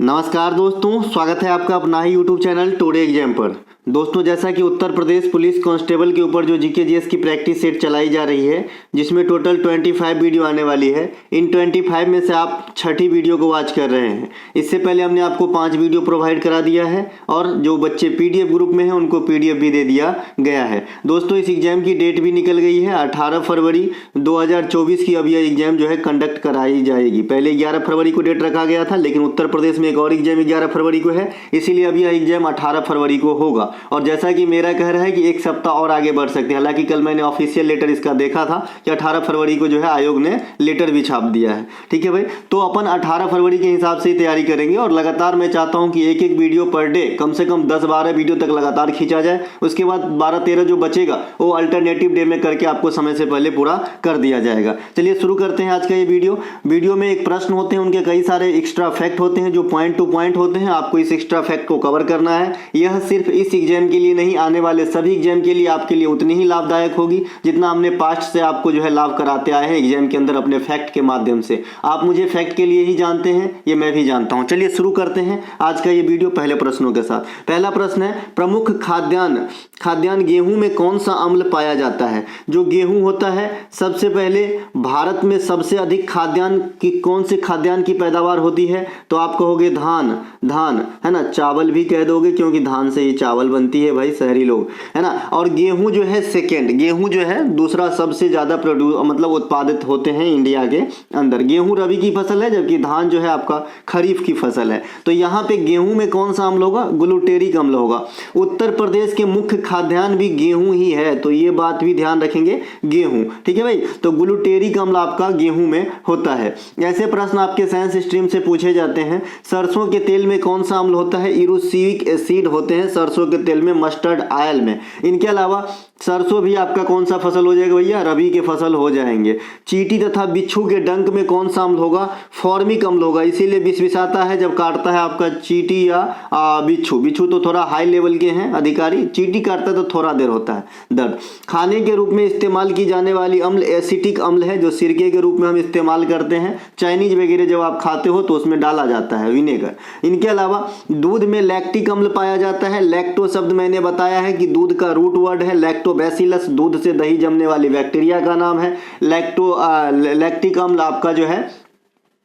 नमस्कार दोस्तों, स्वागत है आपका अपना ही यूट्यूब चैनल टुडे एग्जाम पर। दोस्तों, जैसा कि उत्तर प्रदेश पुलिस कांस्टेबल के ऊपर जो जीके जीएस की प्रैक्टिस सेट चलाई जा रही है, जिसमें टोटल 25 वीडियो आने वाली है। इन 25 में से आप छठी वीडियो को वॉच कर रहे हैं। इससे पहले हमने आपको 5 वीडियो प्रोवाइड करा दिया है और जो बच्चे पीडीएफ ग्रुप में हैं उनको पीडीएफ भी दे दिया गया है। दोस्तों, इस एग्जाम की डेट भी निकल गई है। 18 फरवरी 2024 की अब यह एग्जाम जो है कंडक्ट कराई जाएगी। पहले 11 फरवरी को डेट रखा गया था, लेकिन उत्तर प्रदेश में एक और एग्जाम 11 फरवरी को है, इसीलिए अब यह एग्जाम 18 फरवरी को होगा। और जैसा कि मेरा कह रहा है कि एक सप्ताह और आगे बढ़ सकते हैं। हालांकि कल मैंने ऑफिशियल लेटर इसका देखा था कि 18 फरवरी को जो है आयोग ने लेटर भी छाप दिया है। ठीक है भाई, तो अपन 18 फरवरी के हिसाब से ही तैयारी करेंगे और लगातार मैं चाहता हूं कि एक एक वीडियो पर डे कम से कम 10-12 वीडियो तक लगातार खींचा जाए। उसके बाद 12-13 जो बचेगा वो अल्टरनेटिव डे में करके आपको समय से पहले पूरा कर दिया जाएगा। चलिए शुरू करते हैं आज का ये वीडियो में एक प्रश्न होते हैं, उनके कई सारे एक्स्ट्रा फैक्ट होते हैं जो पॉइंट टू पॉइंट होते हैं। आपको इस एक्स्ट्रा फैक्ट को कवर करना है। यह सिर्फ इस एग्जाम के लिए नहीं, आने वाले सभी एग्जाम के लिए आपके लिए उतनी ही लाभदायक होगी जितना हमने पास्ट से आपको जो है लाभ कराते आए हैं एग्जाम के अंदर अपने फैक्ट के माध्यम से। आप मुझे फैक्ट के लिए ही जानते हैं, ये मैं भी जानता हूं। चलिए शुरू करते हैं आज का ये वीडियो पहले प्रश्नों के साथ। पहला प्रश्न है, प्रमुख खाद्यान्न गेहूं में कौन सा अम्ल पाया जाता है? जो गेहूं होता है, सबसे पहले भारत में सबसे अधिक खाद्यान्न की कौन से खाद्यान्न की पैदावार होती है? तो आप कहोगे धान है ना, चावल भी कह दोगे क्योंकि धान से ही चावल बनती है भाई, शहरी लोग, है ना। और गेहूं जो है सेकेंड, गेहूं जो है दूसरा सबसे ज्यादा मतलब उत्पादित होते हैं इंडिया के अंदर। गेहूं रबी की फसल है, जबकि धान जो है आपका खरीफ की फसल है। तो यहाँ पे गेहूं में कौन सा अम्ल होगा? ग्लूटेरिक अम्ल होगा। उत्तर प्रदेश के मुख्य खाद्यान्न भी गेहूं ही है, तो ये बात भी ध्यान रखेंगे, गेहूं। ठीक है भाई, तो ग्लूटेरिक अम्ल आपका गेहूं में होता है। ऐसे प्रश्न आपके साइंस स्ट्रीम से पूछे जाते हैं। सरसों के तेल में कौन सा अम्ल होता है? इरोसिविक एसिड होते हैं सरसों के तेल में, मस्टर्ड ऑयल में। इनके अलावा सरसों भी आपका कौन सा फसल हो जाएगा भैया? रबी के फसल हो जाएंगे। चींटी तथा बिच्छू के डंक में कौन सा अम्ल होगा? फॉर्मिक अम्ल होगा। इसीलिए विषविषाता है जब काटता है आपका चींटी या बिच्छू तो थोड़ा हाई लेवल के हैं अधिकारी, चींटी काटता है तो थोड़ा देर होता है दर्द। खाने के रूप में इस्तेमाल की जाने वाली अम्ल एसिटिक अम्ल है, जो सिरके के रूप में हम इस्तेमाल करते हैं। चाइनीज वगैरह जब आप खाते हो तो उसमें डाला जाता है विनेगर। इनके अलावा दूध में लैक्टिक अम्ल पाया जाता है। लैक्टो शब्द मैंने बताया है कि दूध का रूट वर्ड है लैक्टोबैसिलस, दूध से दही जमने वाली बैक्टीरिया का नाम है। लैक्टिक अम्ल आपका जो है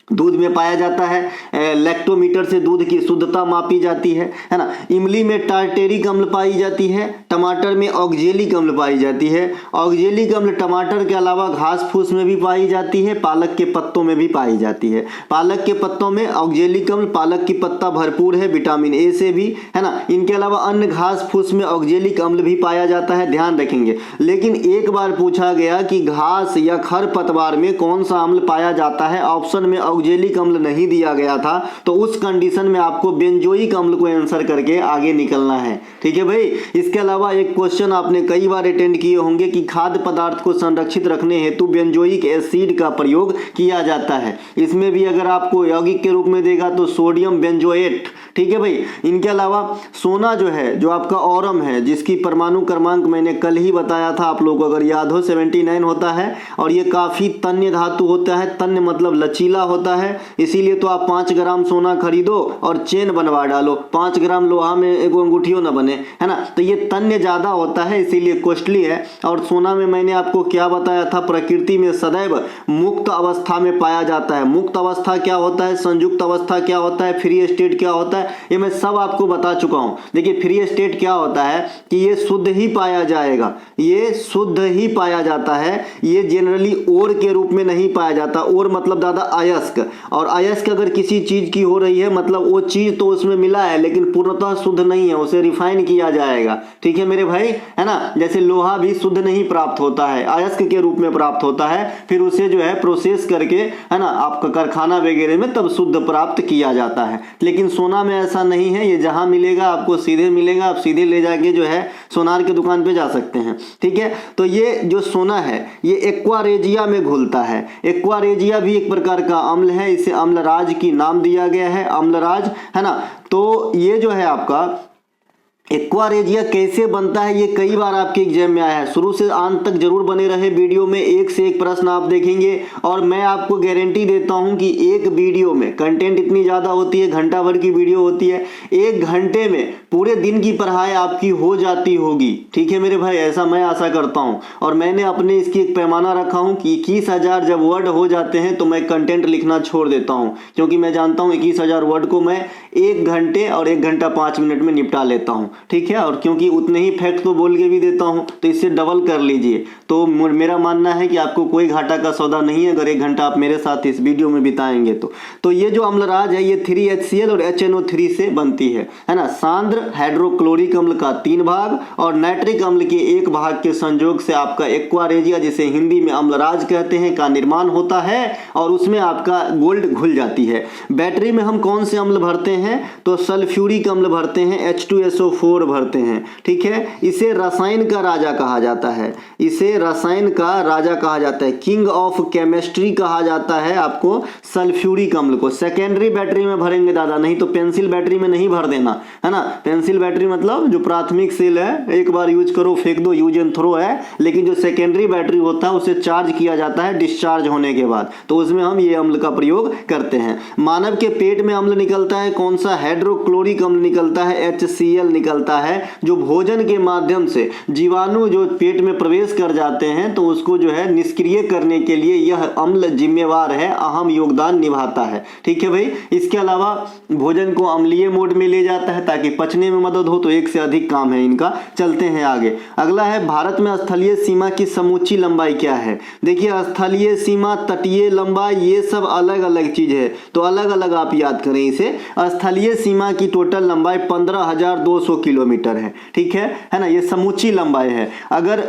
दूध में पाया जाता है। लैक्टोमीटर से दूध की शुद्धता मापी जाती है ना। इमली में टार्टेरिक अम्ल पाई जाती है। टमाटर में ऑक्जेलिक अम्ल पाई जाती है। ऑक्जेलिक अम्ल टमाटर के अलावा घास फूस में भी पाई जाती है, पालक के पत्तों में भी पाई जाती है। पालक के पत्तों में ऑक्जेलिक अम्ल, पालक की पत्ता भरपूर है विटामिन ए से भी, है ना। इनके अलावा अन्य घास फूस में ऑक्जेलिक अम्ल भी पाया जाता है, ध्यान रखेंगे। लेकिन एक बार पूछा गया कि घास या खरपतवार में कौन सा अम्ल पाया जाता है, ऑप्शन में ऑक्जेलिक अम्ल नहीं दिया गया था, तो उस कंडीशन में आपको बेंजोइक अम्ल को आंसर करके आगे निकलना है। ठीक है भाई। इसके अलावा एक क्वेश्चन आपने कई बार अटेंड किए होंगे कि खाद्य पदार्थ को संरक्षित रखने हेतु बेंजोइक एसिड का प्रयोग किया जाता है। इसमें भी अगर आपको यौगिक के रूप में देगा तो सोडियम बेंजोएट। ठीक है भाई। इनके अलावा सोना जो है, जो आपका ऑरम है, जिसकी परमाणु क्रमांक मैंने कल ही बताया था, आप लोगों को अगर याद हो 79 होता है और ये काफी तन्य धातु होता है। तन्य मतलब लचीला होता है, इसीलिए तो आप 5 ग्राम सोना खरीदो और चेन बनवा डालो, 5 ग्राम लोहा में एक अंगूठियों ना बने, है ना। तो ये तन्य ज्यादा होता है, इसीलिए कॉस्टली है। और सोना में मैंने आपको क्या बताया था, प्रकृति में सदैव मुक्त अवस्था में पाया जाता है। मुक्त अवस्था क्या होता है, संयुक्त अवस्था क्या होता है, फ्री स्टेट क्या होता है, ये मैं सब आपको बता चुका हूं। देखिए फ्री स्टेट क्या होता है कि ये शुद्ध ही पाया जाएगा, ये शुद्ध ही पाया जाता है। ये जनरली ओर के रूप में नहीं पाया जाता। ओर मतलब दादा अयस्क, और अयस्क अगर किसी चीज की हो रही है मतलब वो चीज तो उसमें मिला है लेकिन पूर्णतः शुद्ध नहीं है, उसे रिफाइन किया जाएगा। ठीक है मेरे भाई, है ना। जैसे लोहा भी शुद्ध नहीं प्राप्त होता है, अयस्क के रूप में प्राप्त होता है, फिर उसे जो है प्रोसेस करके, है ना, आपका कारखाना वगैरह में तब शुद्ध प्राप्त किया जाता है। लेकिन सोना में ऐसा नहीं है, ये जहां मिलेगा आपको सीधे मिलेगा, आप सीधे ले जाके जो है सोनार की दुकान पे जा सकते हैं। ठीक है, तो ये जो सोना है ये एक्वारेजिया में घुलता है। एक्वारेजिया भी एक प्रकार का अम्ल है, इसे अम्लराज की नाम दिया गया है, अम्लराज, है ना। तो ये जो है आपका एक्वारेजिया कैसे बनता है ये कई बार आपके एग्जाम में आया है। शुरू से अंत तक जरूर बने रहे वीडियो में, एक से एक प्रश्न आप देखेंगे और मैं आपको गारंटी देता हूं कि एक वीडियो में कंटेंट इतनी ज़्यादा होती है, घंटा भर की वीडियो होती है, 1 घंटे में पूरे दिन की पढ़ाई आपकी हो जाती होगी। ठीक है मेरे भाई, ऐसा मैं आशा करता हूँ। और मैंने अपने इसकी एक पैमाना रखा हूँ कि 21,000 जब वर्ड हो जाते हैं तो मैं कंटेंट लिखना छोड़ देता हूँ, क्योंकि मैं जानता हूँ 21,000 वर्ड को मैं 1 घंटे और 1 घंटा 5 मिनट में निपटा लेता हूँ। ठीक है, और क्योंकि उतने ही फैक्ट तो बोल के भी देता हूँ तो इससे डबल कर लीजिए। तो मेरा मानना है कि आपको कोई घाटा का सौदा नहीं है अगर 1 घंटा आप मेरे साथ इस वीडियो में बिताएंगे तो ये जो अम्लराज है ये 3HCl और HNO3 से बनती है ना। सांद्र हाइड्रोक्लोरिक अम्ल का 3 भाग और नाइट्रिक अम्ल के 1 भाग के संयोग से आपका एक्वारेजिया, जिसे हिंदी में अम्लराज कहते हैं, का निर्माण होता है और उसमें आपका गोल्ड घुल जाती है। बैटरी में हम कौन से अम्ल भरते हैं तो सल्फ्यूरिक अम्ल भरते हैं, H2SO4 भरते हैं। ठीक है, इसे रसायन का राजा कहा जाता है, इसे रसायन का राजा कहा जाता है, किंग ऑफ केमिस्ट्री कहा जाता है आपको सल्फ्यूरिक अम्ल को। सेकेंडरी बैटरी में भरेंगे दादा, नहीं तो पेंसिल बैटरी में नहीं भर देना, है ना। पेंसिल बैटरी मतलब जो प्राथमिक सेल है, एक बार यूज करो फेंक दो, यूज एंड थ्रो है। लेकिन जो सेकेंडरी बैटरी होता है उसे चार्ज किया जाता है डिस्चार्ज होने के बाद, तो उसमें हम ये अम्ल का प्रयोग करते हैं। मानव के पेट में अम्ल निकलता है कौन सा, हाइड्रोक्लोरिक अम्ल निकलता है, HCl निकलता है, जो भोजन के माध्यम से जीवाणु जो पेट में प्रवेश कर जाते हैं तो उसको जो है निष्क्रिय करने के लिए यह अम्ल जिम्मेवार है, अहम योगदान निभाता है। ठीक है भाई, इसके अलावा भोजन को अम्लीय मोड में ले जाता है ताकि पचने में मदद हो, तो एक से अधिक काम है इनका। चलते हैं आगे। अगला है भारत में स्थलीय सीमा की समूची लंबाई क्या है। देखिए स्थलीय सीमा, तटीय लंबाई, ये सब अलग अलग चीज है, तो अलग अलग आप याद करें इसे। स्थलीय सीमा की टोटल लंबाई 15,200 किलोमीटर है। ठीक है ना, ये समूची लंबाई है। अगर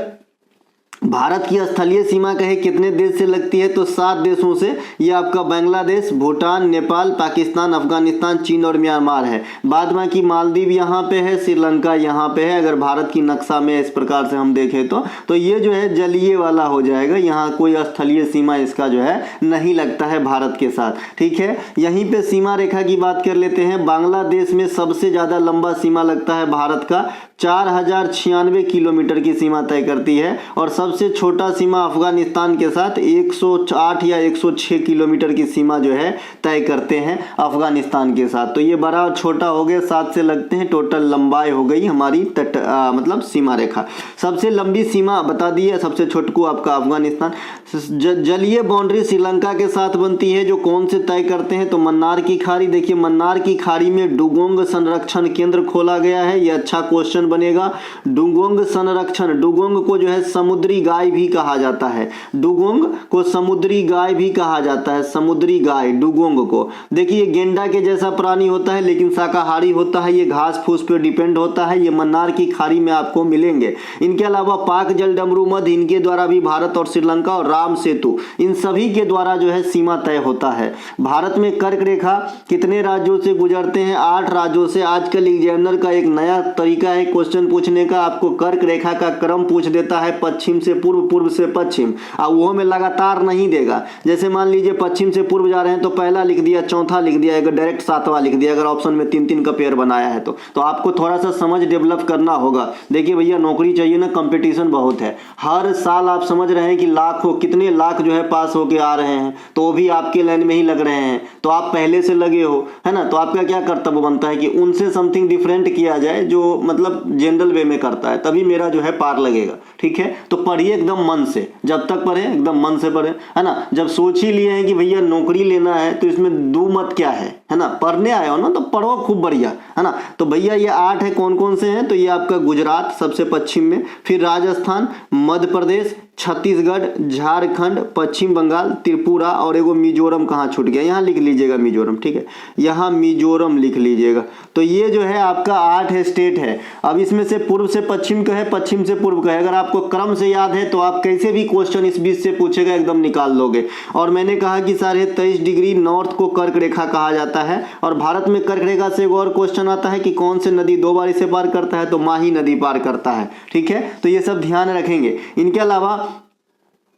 भारत की स्थलीय सीमा कहे कितने देश से लगती है तो 7 देशों से। ये आपका बांग्लादेश, भूटान, नेपाल, पाकिस्तान, अफगानिस्तान, चीन और म्यांमार है। बाद में की मालदीव यहाँ पे है, श्रीलंका यहाँ पे है। अगर भारत की नक्शा में इस प्रकार से हम देखें तो ये जो है जलीय वाला हो जाएगा, यहाँ कोई स्थलीय सीमा इसका जो है नहीं लगता है भारत के साथ। ठीक है, यहीं पे सीमा रेखा की बात कर लेते हैं। बांग्लादेश में सबसे ज्यादा लंबा सीमा लगता है भारत का, 4,096 किलोमीटर की सीमा तय करती है। और सबसे छोटा सीमा अफगानिस्तान के साथ 108 या 106 किलोमीटर की सीमा जो है तय करते हैं अफगानिस्तान के साथ। तो ये बड़ा और छोटा हो गया, 7 से लगते हैं, टोटल लंबाई हो गई हमारी मतलब सीमा रेखा। सबसे लंबी सीमा बता दी है, सबसे छोटकू आपका अफगानिस्तान। जलीय बाउंड्री श्रीलंका के साथ बनती है, जो कौन से तय करते हैं तो मन्नार की खाड़ी। देखिए मन्नार की खाड़ी में डुगोंग संरक्षण केंद्र खोला गया है, ये अच्छा क्वेश्चन बनेगा। डुगोंग संरक्षण, डुगोंग को जो है समुद्री गाय भी कहा जाता है, डुगोंग को समुद्री गाय भी कहा जाता है, समुद्री गाय डुगोंग को। देखिए गेंडा के जैसा प्राणी होता है लेकिन शाकाहारी होता है, ये घास फूस पे डिपेंड होता है। ये मन्नार की खाड़ी में आपको मिलेंगे। इनके अलावा पाक जल डमरू मध्य, इनके द्वारा भी भारत और श्रीलंका और राम सेतु, इन सभी के द्वारा जो है सीमा तय होता है। भारत में कर्क रेखा कितने राज्यों से गुजरते हैं, 8 राज्यों से। आजकल एग्जामिनर का एक नया तरीका है क्वेश्चन पूछने का, आपको कर्क रेखा का क्रम पूछ देता है, पश्चिम से पूर्व, पूर्व से पश्चिम, और वो में लगातार नहीं देगा। जैसे मान लीजिए पश्चिम से पूर्व जा रहे हैं तो पहला लिख दिया, चौथा लिख दिया, अगर डायरेक्ट 7वां लिख दिया, अगर ऑप्शन में 3-3 का पेयर बनाया है तो आपको थोड़ा सा समझ डेवलप करना होगा। देखिए भैया नौकरी चाहिए ना, कंपटीशन बहुत है, हर साल आप समझ रहे हैं कि लाखों, कितने लाख जो है पास होके आ रहे हैं, तो वो भी आपके लाइन में ही लग रहे हैं, तो आप पहले से लगे हो, है ना। तो आपका क्या कर्तव्य बनता है कि उनसे समथिंग डिफरेंट किया जाए, जो मतलब जनरल वे में करता है, तभी मेरा जो है पार लगेगा। ठीक है, तो पढ़िए एकदम मन से, जब तक पढ़े एकदम मन से पढ़े, है ना। जब सोच ही लिए हैं कि भैया नौकरी लेना है तो इसमें दो मत क्या है ना, पढ़ने आए हो ना तो पढ़ो खूब बढ़िया, है ना। तो भैया ये 8 है, कौन कौन से हैं तो ये आपका गुजरात सबसे पश्चिम में, फिर राजस्थान, मध्य प्रदेश, छत्तीसगढ़, झारखंड, पश्चिम बंगाल, त्रिपुरा और एगो मिजोरम कहाँ छूट गया, यहाँ लिख लीजिएगा मिजोरम। ठीक है, यहाँ मिजोरम लिख लीजिएगा। तो ये जो है आपका 8 स्टेट है। अब इसमें से पूर्व से पश्चिम का है, पश्चिम से पूर्व का है। अगर आपको क्रम से याद है तो आप कैसे भी क्वेश्चन इस बीच से पूछेगा एकदम निकाल लोगे। और मैंने कहा कि 23.5 डिग्री नॉर्थ को कर्क रेखा कहा जाता है। और भारत में कर्क रेखा से एक और क्वेश्चन आता है कि कौन से नदी 2 बार इसे पार करता है, तो माही नदी पार करता है। ठीक है, तो ये सब ध्यान रखेंगे। इनके अलावा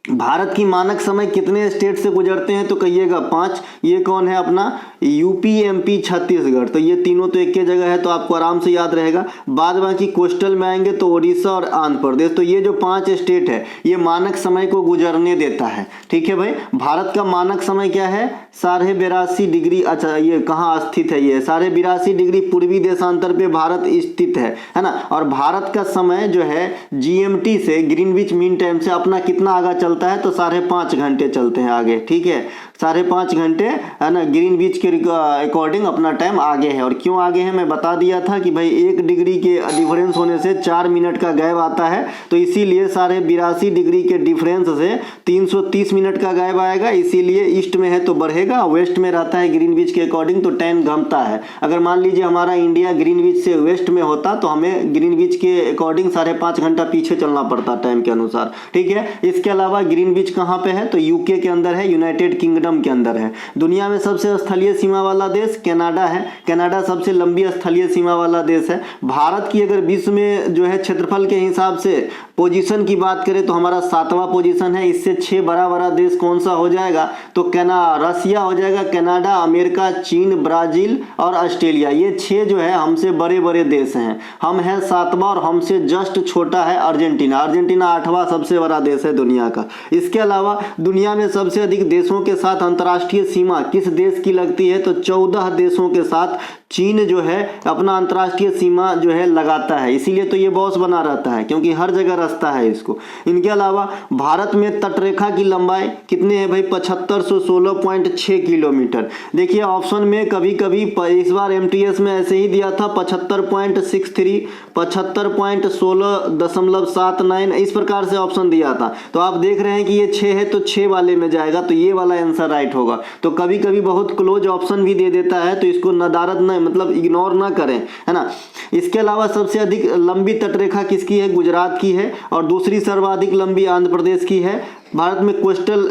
भारत की मानक समय कितने स्टेट से गुजरते हैं तो कहिएगा 5। ये कौन है अपना यूपी, एमपी, छत्तीसगढ़। तो ये तीनों तो एक ही जगह है तो आपको आराम से याद रहेगा। बाद बाकी कोस्टल में आएंगे तो उड़ीसा और आंध्र प्रदेश। तो ये जो 5 स्टेट है ये मानक समय को गुजरने देता है। ठीक है भाई, भारत का मानक समय क्या है 82.5 डिग्री। अच्छा ये कहाँ स्थित है, ये 82.5 डिग्री पूर्वी देशांतर पे भारत स्थित है ना। और भारत का समय जो है जीएमटी से ग्रीनविच मीन टाइम से अपना कितना आगा चलता है तो 5.5 घंटे चलते हैं आगे। ठीक है, 5.5 घंटे है ना, ग्रीनविच के अकॉर्डिंग अपना टाइम आगे है। और क्यों आगे है मैं बता दिया था कि भाई 1 डिग्री के डिफरेंस होने से 4 मिनट का गैप आता है, तो इसीलिए 82.5 डिग्री के डिफरेंस से 330 मिनट का गैप आएगा। इसीलिए ईस्ट में है तो बढ़ेगा, वेस्ट में रहता है ग्रीनविच के अकॉर्डिंग तो टाइम घटता है। अगर मान लीजिए हमारा इंडिया ग्रीनविच से वेस्ट में होता तो हमें ग्रीनविच के अकॉर्डिंग 5.5 घंटा पीछे चलना पड़ता टाइम के अनुसार। ठीक है, इसके अलावा ग्रीनविच कहाँ पे है तो यूके के अंदर है, यूनाइटेड किंगडम के अंदर है। दुनिया में सबसे स्थलीय सीमा वाला देश कनाडा है। कनाडा सबसे लंबी स्थलीय सीमा वाला देश है। भारत की अगर विश्व में जो है क्षेत्रफल के हिसाब से पोजीशन की बात करें तो हमारा 7वां पोजीशन है। इससे 6 बड़ा देश कौन सा हो जाएगा तो रसिया हो जाएगा, कनाडा, अमेरिका, चीन, ब्राजील और ऑस्ट्रेलिया। ये 6 जो है हमसे बड़े देश हैं। हम हैं 7वां और हमसे जस्ट छोटा है अर्जेंटीना। अर्जेंटीना 8वां सबसे बड़ा देश है दुनिया का। इसके अलावा दुनिया में सबसे अधिक देशों के साथ अंतर्राष्ट्रीय सीमा किस देश की लगती है तो 14 देशों के साथ चीन जो है अपना अंतर्राष्ट्रीय सीमा जो है लगाता है। इसीलिए तो ये बॉस बना रहता है क्योंकि हर जगह रास्ता है इसको। इनके अलावा भारत में तटरेखा की लंबाई कितनी है भाई 7516.6 किलोमीटर। देखिए ऑप्शन में कभी कभी इस बार एमटीएस में ऐसे ही दिया था 75.63, 75.16.79 इस प्रकार से ऑप्शन दिया था। तो आप देख रहे हैं कि ये 6 है तो 6 वाले में जाएगा, तो ये वाला आंसर राइट होगा। तो कभी कभी बहुत क्लोज ऑप्शन भी दे देता है तो इसको नदारत न मतलब इग्नोर ना करें, है ना। इसके अलावा सबसे अधिक लंबी तटरेखा किसकी है गुजरात की है और दूसरी सर्वाधिक लंबी आंध्र प्रदेश की है। भारत में कोस्टल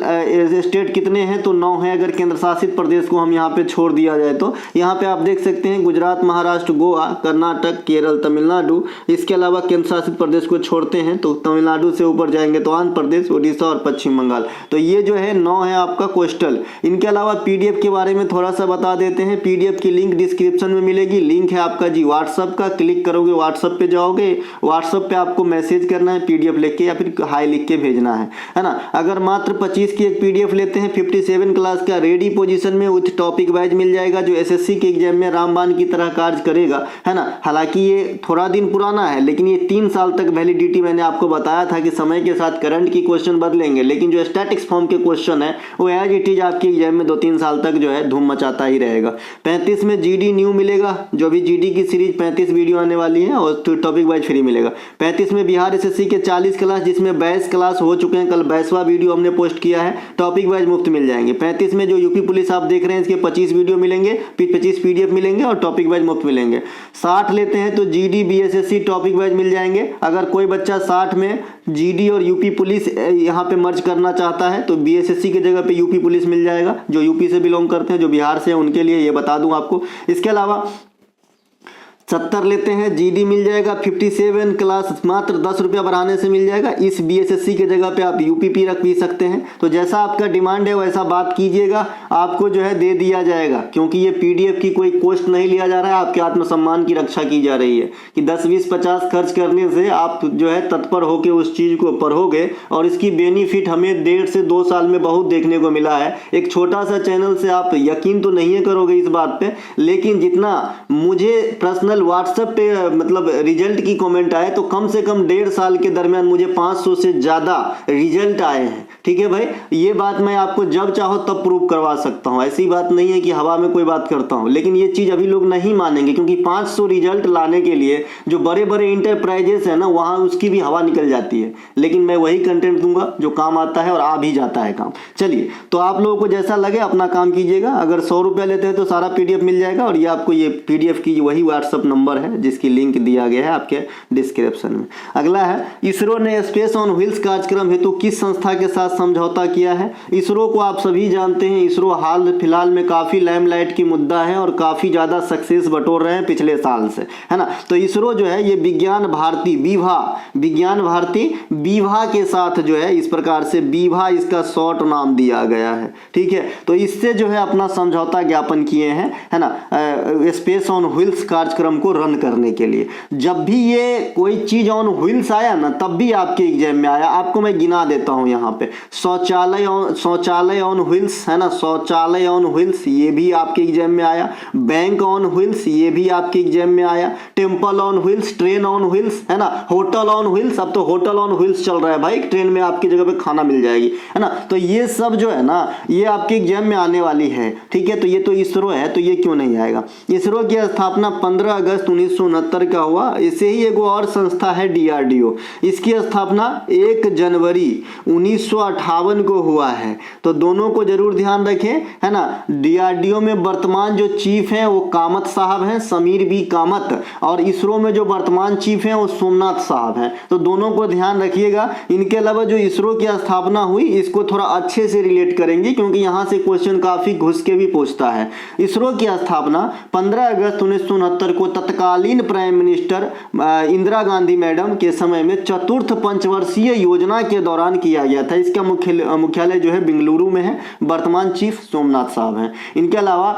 स्टेट कितने हैं तो 9 है। अगर केंद्र शासित प्रदेश को हम यहाँ पे छोड़ दिया जाए तो यहाँ पे आप देख सकते हैं गुजरात, महाराष्ट्र, गोवा, कर्नाटक, केरल, तमिलनाडु। इसके अलावा केंद्र शासित प्रदेश को छोड़ते हैं तो तमिलनाडु से ऊपर जाएंगे तो आंध्र प्रदेश, उड़ीसा और पश्चिम बंगाल। तो ये जो है 9 है आपका कोस्टल। इनके अलावा पीडीएफ के बारे में थोड़ा सा बता देते हैं। पीडीएफ की लिंक डिस्क्रिप्शन में मिलेगी। लिंक है आपका जी व्हाट्सअप का, क्लिक करोगे व्हाट्सअप पे जाओगे, व्हाट्सअप पे आपको मैसेज करना है पीडीएफ लिख के या फिर हाई लिख के भेजना है ना। अगर मात्र 25 की एक पीडीएफ लेते हैं 57 क्लास का रेडी पोजीशन में विथ टॉपिक वाइज मिल जाएगा जो एसएससी के एग्जाम में रामबाण की तरह कार्य करेगा, है ना। हालांकि ये थोड़ा दिन पुराना है लेकिन ये 3 साल तक वैलिडिटी, मैंने आपको बताया था कि समय के साथ करंट की क्वेश्चन बदलेंगे लेकिन जो स्टैटिक्स फॉर्म के क्वेश्चन है वो एज इट इज आपके एग्जाम में 2-3 साल तक जो है धूम मचाता ही रहेगा। 35 में जीडी न्यू मिलेगा, जो भी जीडी की सीरीज 35 वीडियो आने वाली है और टॉपिक वाइज फ्री मिलेगा। 35 में बिहार एसएससी के 40 क्लास जिसमें 22 क्लास हो चुके हैं, कल 22वां वीडियो हमने पोस्ट किया है, टॉपिक वाइज मुफ्त मिल जाएंगे। 35 में जो यूपी पुलिस आप देख रहे हैं इसके 25 वीडियो मिलेंगे, 25 पीडीएफ मिलेंगे और टॉपिक वाइज मुफ्त मिलेंगे। 60 लेते हैं तो जीडी बीएसएससी टॉपिक वाइज मिल जाएंगे। अगर कोई बच्चा 60 में जीडी और यूपी पुलिस यहाँ पे मर्ज करना चाहता है तो बीएसएससी की जगह पे यूपी पुलिस मिल जाएगा। जो यूपी से बिलोंग करते हैं, जो बिहार से हैं उनके लिए ये बता दूं आपको। इसके अलावा 70 लेते हैं जीडी मिल जाएगा। 57 क्लास मात्र 10 रुपया बढ़ाने से मिल जाएगा। इस बीएसएससी के जगह पे आप यूपीपी रख भी सकते हैं। तो जैसा आपका डिमांड है वैसा बात कीजिएगा, आपको जो है दे दिया जाएगा। क्योंकि ये पीडीएफ की कोई कॉस्ट नहीं लिया जा रहा है, आपके आत्मसम्मान की रक्षा की जा रही है कि 10, 20, 50 खर्च करने से आप जो है तत्पर होकर उस चीज़ को पढ़ोगे और इसकी बेनिफिट हमें 1.5 से 2 साल में बहुत देखने को मिला है। एक छोटा सा चैनल से आप यकीन तो नहीं करोगे इस बात पे, लेकिन जितना मुझे पर्सनल व्हाट्सएप पे मतलब रिजल्ट की कमेंट आए तो कम से कम 1.5 साल के दरमियान मुझे 500 से ज़्यादा रिजल्ट आए हैं। ठीक है भाई, ये बात मैं आपको जब चाहो तब प्रूव करवा सकता हूँ। ऐसी बात नहीं है कि हवा में कोई बात करता हूँ, लेकिन ये चीज़ अभी लोग नहीं मानेंगे क्योंकि 500 रिजल्ट लाने के लिए जो बड़े बड़े इंटरप्राइजेस है ना वहाँ उसकी भी हवा निकल जाती है। लेकिन मैं वही कंटेंट दूंगा जो काम आता है और आ भी जाता है काम। चलिए, तो आप लोगों को जैसा लगे अपना काम कीजिएगा। अगर 100 रुपया लेते हैं तो सारा पीडीएफ मिल जाएगा और ये आपको ये पीडीएफ की वही व्हाट्सअप नंबर है जिसकी लिंक दिया गया है आपके डिस्क्रिप्शन में। अगला है इसरो ने स्पेस ऑन व्हील्स कार्यक्रम हेतु किस संस्था के साथ समझौता किया है। इसरो को आप सभी जानते हैं, इसरो हाल फिलहाल में काफ़ी लाइमलाइट की मुद्दा है और काफ़ी ज़्यादा सक्सेस बटोर रहे हैं पिछले साल से, है ना। तो इसरो जो है ये विज्ञान भारती विभा के साथ जो है इस प्रकार से विभा इसका शॉर्ट नाम दिया गया है, ठीक है। तो इससे जो है अपना समझौता ज्ञापन किए हैं, है ना, स्पेस ऑन व्हील्स कार्यक्रम को रन करने के लिए। जब भी ये कोई चीज ऑन व्हील्स आया ना, तब भी आपके एग्जाम में आया। आपको मैं गिना देता हूं यहाँ पे, शौचालय ऑन व्हील्स, है ना, शौचालय ऑन व्हील्स ये भी आपके एग्जाम में आया। बैंक ऑन व्हील्स ये भी आपके एग्जाम में आया। Temple on wheels, train on wheels, है ना, होटल ऑन व्हील्स, अब तो होटल ऑन व्हील्स चल रहा है भाई, ट्रेन में आपकी जगह पे खाना मिल जाएगी, है ना। तो ये सब जो है ना ये आपके एग्जाम में आने वाली है, ठीक है। तो ये तो इसरो है, तो ये क्यों नहीं आएगा। इसरो की स्थापना 15 अगस्त 1969 का हुआ। इसे ही एक और संस्था है DRDO, इसकी स्थापना 1 जनवरी 1958 को हुआ है। तो दोनों को जरूर ध्यान रखें, है ना। DRDO में वर्तमान जो चीफ हैं वो कामत साहब हैं, समीर बी कामत, और इसरो में जो वर्तमान चीफ हैं वो सोमनाथ साहब हैं। तो दोनों को ध्यान रखिएगा। इनके अलावा जो इसरो की स्थापना हुई इसको थोड़ा अच्छे से रिलेट करेंगे, क्योंकि यहाँ से क्वेश्चन काफी घुस के भी पूछता है। इसरो की स्थापना 15 अगस्त 1969 को तत्कालीन prime minister Indira Gandhi madam के समय में चतुर्थ पंचवर्षीय योजना के दौरान किया गया था। इसका मुख्यालय जो है बेंगलुरु में है। वर्तमान चीफ सोमनाथ साहब हैं। इनके अलावा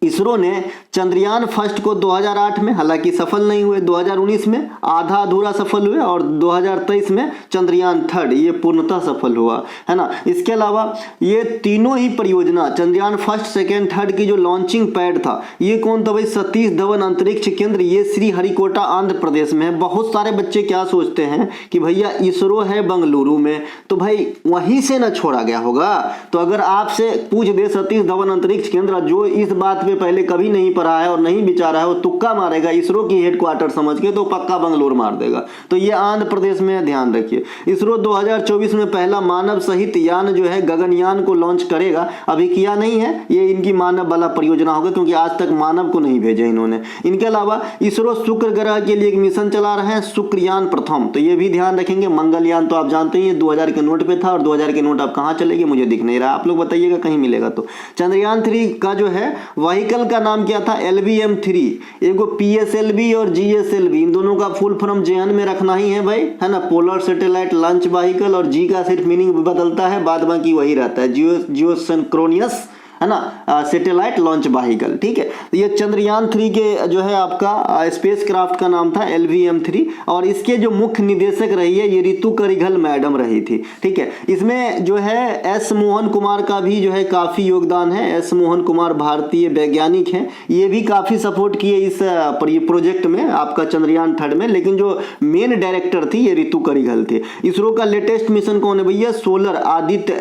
इसरो ने चंद्रयान फर्स्ट को 2008 में, हालांकि सफल नहीं हुए, 2019 में आधा अधूरा सफल हुए, और 2023 में चंद्रयान थर्ड ये पूर्णतः सफल हुआ, है ना। इसके अलावा ये तीनों ही परियोजना, चंद्रयान फर्स्ट, सेकेंड, थर्ड की जो लॉन्चिंग पैड था ये कौन था भाई, सतीश धवन अंतरिक्ष केंद्र, ये श्रीहरिकोटा आंध्र प्रदेश में है। बहुत सारे बच्चे क्या सोचते हैं कि भैया इसरो है बेंगलुरु में, तो भाई वहीं से ना छोड़ा गया होगा। तो अगर आपसे पूछ दे सतीश धवन अंतरिक्ष केंद्र, जो इस बात पहले कभी नहीं पढ़ा है और नहीं विचारा है, वो तुक्का मारेगा इसरो की हेडक्वार्टर समझ के, तो पक्का बंगलोर मार देगा। तो ये आंध्र प्रदेश में है, ध्यान रखिए। इसरो 2024 में पहला मानव सहित यान जो है गगनयान को लॉन्च करेगा। अभी किया नहीं है, ये इनकी मानव वाला परियोजना होगा, क्योंकि आज तक मानव को नहीं भेजा इन्होंने। इनके अलावा इसरो शुक्र ग्रह के लिए एक मिशन चला रहे हैं, शुक्रयान प्रथम, तो ये भी ध्यान रखेंगे। मंगलयान तो आप जानते ही 2000 के नोट पे था, और 2000 के नोट आप कहाँ चलेगी मुझे दिख नहीं रहा, आप लोग बताइएगा कहीं मिलेगा तो। चंद्रयान 3 का जो है व्हीकल का नाम क्या था, LVM-3। एगो PSLV और GSLV, इन दोनों का फुल फॉर्म जेएन में रखना ही है भाई, है ना। पोलर सैटेलाइट लॉन्च व्हीकल, और जी का सिर्फ मीनिंग बदलता है, बाद बाकी वही रहता है, जियोसिंक्रोनस, है ना, सैटेलाइट लॉन्च व्हीकल, ठीक है। तो ये चंद्रयान 3 के जो है आपका स्पेस क्राफ्ट का नाम था LVM-3, और इसके जो मुख्य निदेशक रही है ये रितु करिघल मैडम रही थी, ठीक है। इसमें जो है S मोहन कुमार का भी जो है काफ़ी योगदान है। S मोहन कुमार भारतीय वैज्ञानिक हैं, ये भी काफ़ी सपोर्ट किए इस प्रोजेक्ट में आपका चंद्रयान 3 में, लेकिन जो मेन डायरेक्टर थी ये रितु करिघल थे। इसरो का लेटेस्ट मिशन कौन है भैया, सोलर आदित्य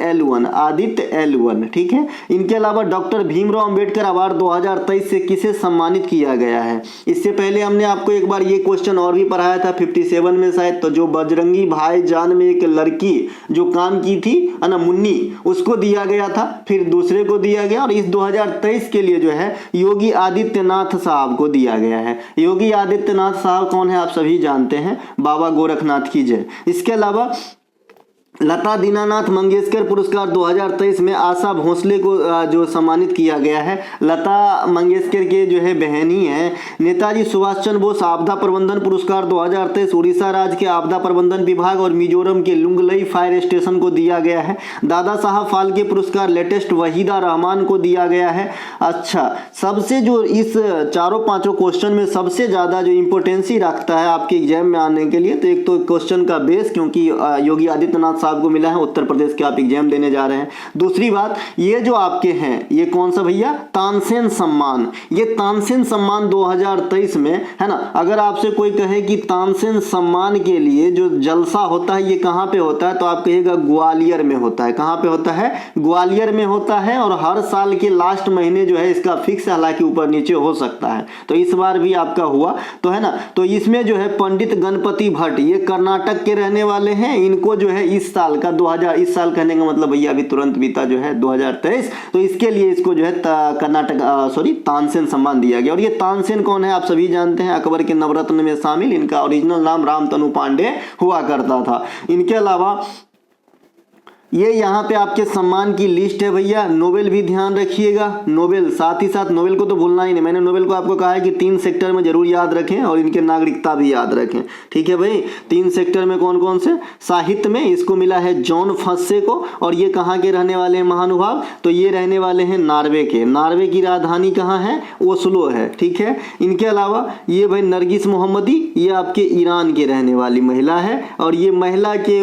L1, ठीक है। इनके अलावा डॉक्टर भीमराव अंबेडकर अवार्ड 2023 से किसे सम्मानित किया गया है। इससे पहले हमने आपको एक बार ये क्वेश्चन और भी पढ़ाया था 57 में शायद, तो जो बजरंगी भाईजान में एक लड़की जो काम की थी, है ना, मुन्नी, उसको दिया गया था, फिर दूसरे को दिया गया, और इस 2023 के लिए जो है योगी आदित्यनाथ साहब को दिया गया है। योगी आदित्यनाथ साहब कौन है आप सभी जानते हैं, बाबा गोरखनाथ की जय। इसके अलावा लता दीनानाथ मंगेशकर पुरस्कार 2023 में आशा भोसले को जो सम्मानित किया गया है। लता मंगेशकर के जो है बहन ही है। नेताजी सुभाष चंद्र बोस आपदा प्रबंधन पुरस्कार 2023 उड़ीसा राज्य के आपदा प्रबंधन विभाग और मिजोरम के लुंगलई फायर स्टेशन को दिया गया है। दादा साहब फाल्के पुरस्कार लेटेस्ट वहीदा रहमान को दिया गया है। अच्छा, सबसे जो इस चारों पांचों क्वेश्चन में सबसे ज़्यादा जो इम्पोर्टेंसी रखता है आपके एग्जाम में आने के लिए, तो एक तो क्वेश्चन का बेस, क्योंकि योगी आदित्यनाथ आपको मिला है, उत्तर प्रदेश के आप एग्जाम देने जा रहे हैं। दूसरी बात, ये जो आपके हैं ये कौन सा भैया, तानसेन सम्मान। ये तानसेन सम्मान 2023 में, है ना, अगर आपसे कोई कहे कि तानसेन सम्मान के लिए जो जलसा होता है ये कहाँ पे होता है, तो आप कहिएगा ग्वालियर में होता है। कहाँ पे होता है, ग्वालियर में होता है, और हर साल के लास्ट महीने जो है इसका फिक्स, हालांकि ऊपर नीचे हो सकता है, तो इस बार भी आपका हुआ, तो है ना। तो इसमें जो है पंडित गणपति भट्ट, ये कर्नाटक के रहने वाले हैं। इनको जो है इस साल का 2000, इस साल कहने का मतलब भैया अभी तुरंत बीता जो है 2023, तो इसके लिए इसको जो है तानसेन सम्मान दिया गया। और ये तानसेन कौन है आप सभी जानते हैं, अकबर के नवरत्न में शामिल। इनका ओरिजिनल नाम रामतनु पांडे हुआ करता था। इनके अलावा ये यहाँ पे आपके सम्मान की लिस्ट है भैया। नोबेल भी ध्यान रखिएगा, नोबेल साथ ही साथ, नोबेल को तो भूलना ही नहीं। मैंने नोबेल को आपको कहा है कि 3 सेक्टर में जरूर याद रखें और इनके नागरिकता भी याद रखें, ठीक है भाई। 3 सेक्टर में कौन कौन से? साहित्य में इसको मिला है जॉन फस्से को, और ये कहाँ के रहने वाले हैं महानुभाव? तो ये रहने वाले हैं नॉर्वे के। नॉर्वे की राजधानी कहाँ है? ओस्लो है, ठीक है। इनके अलावा ये भाई नरगिस मोहम्मदी, ये आपके ईरान के रहने वाली महिला है, और ये महिला के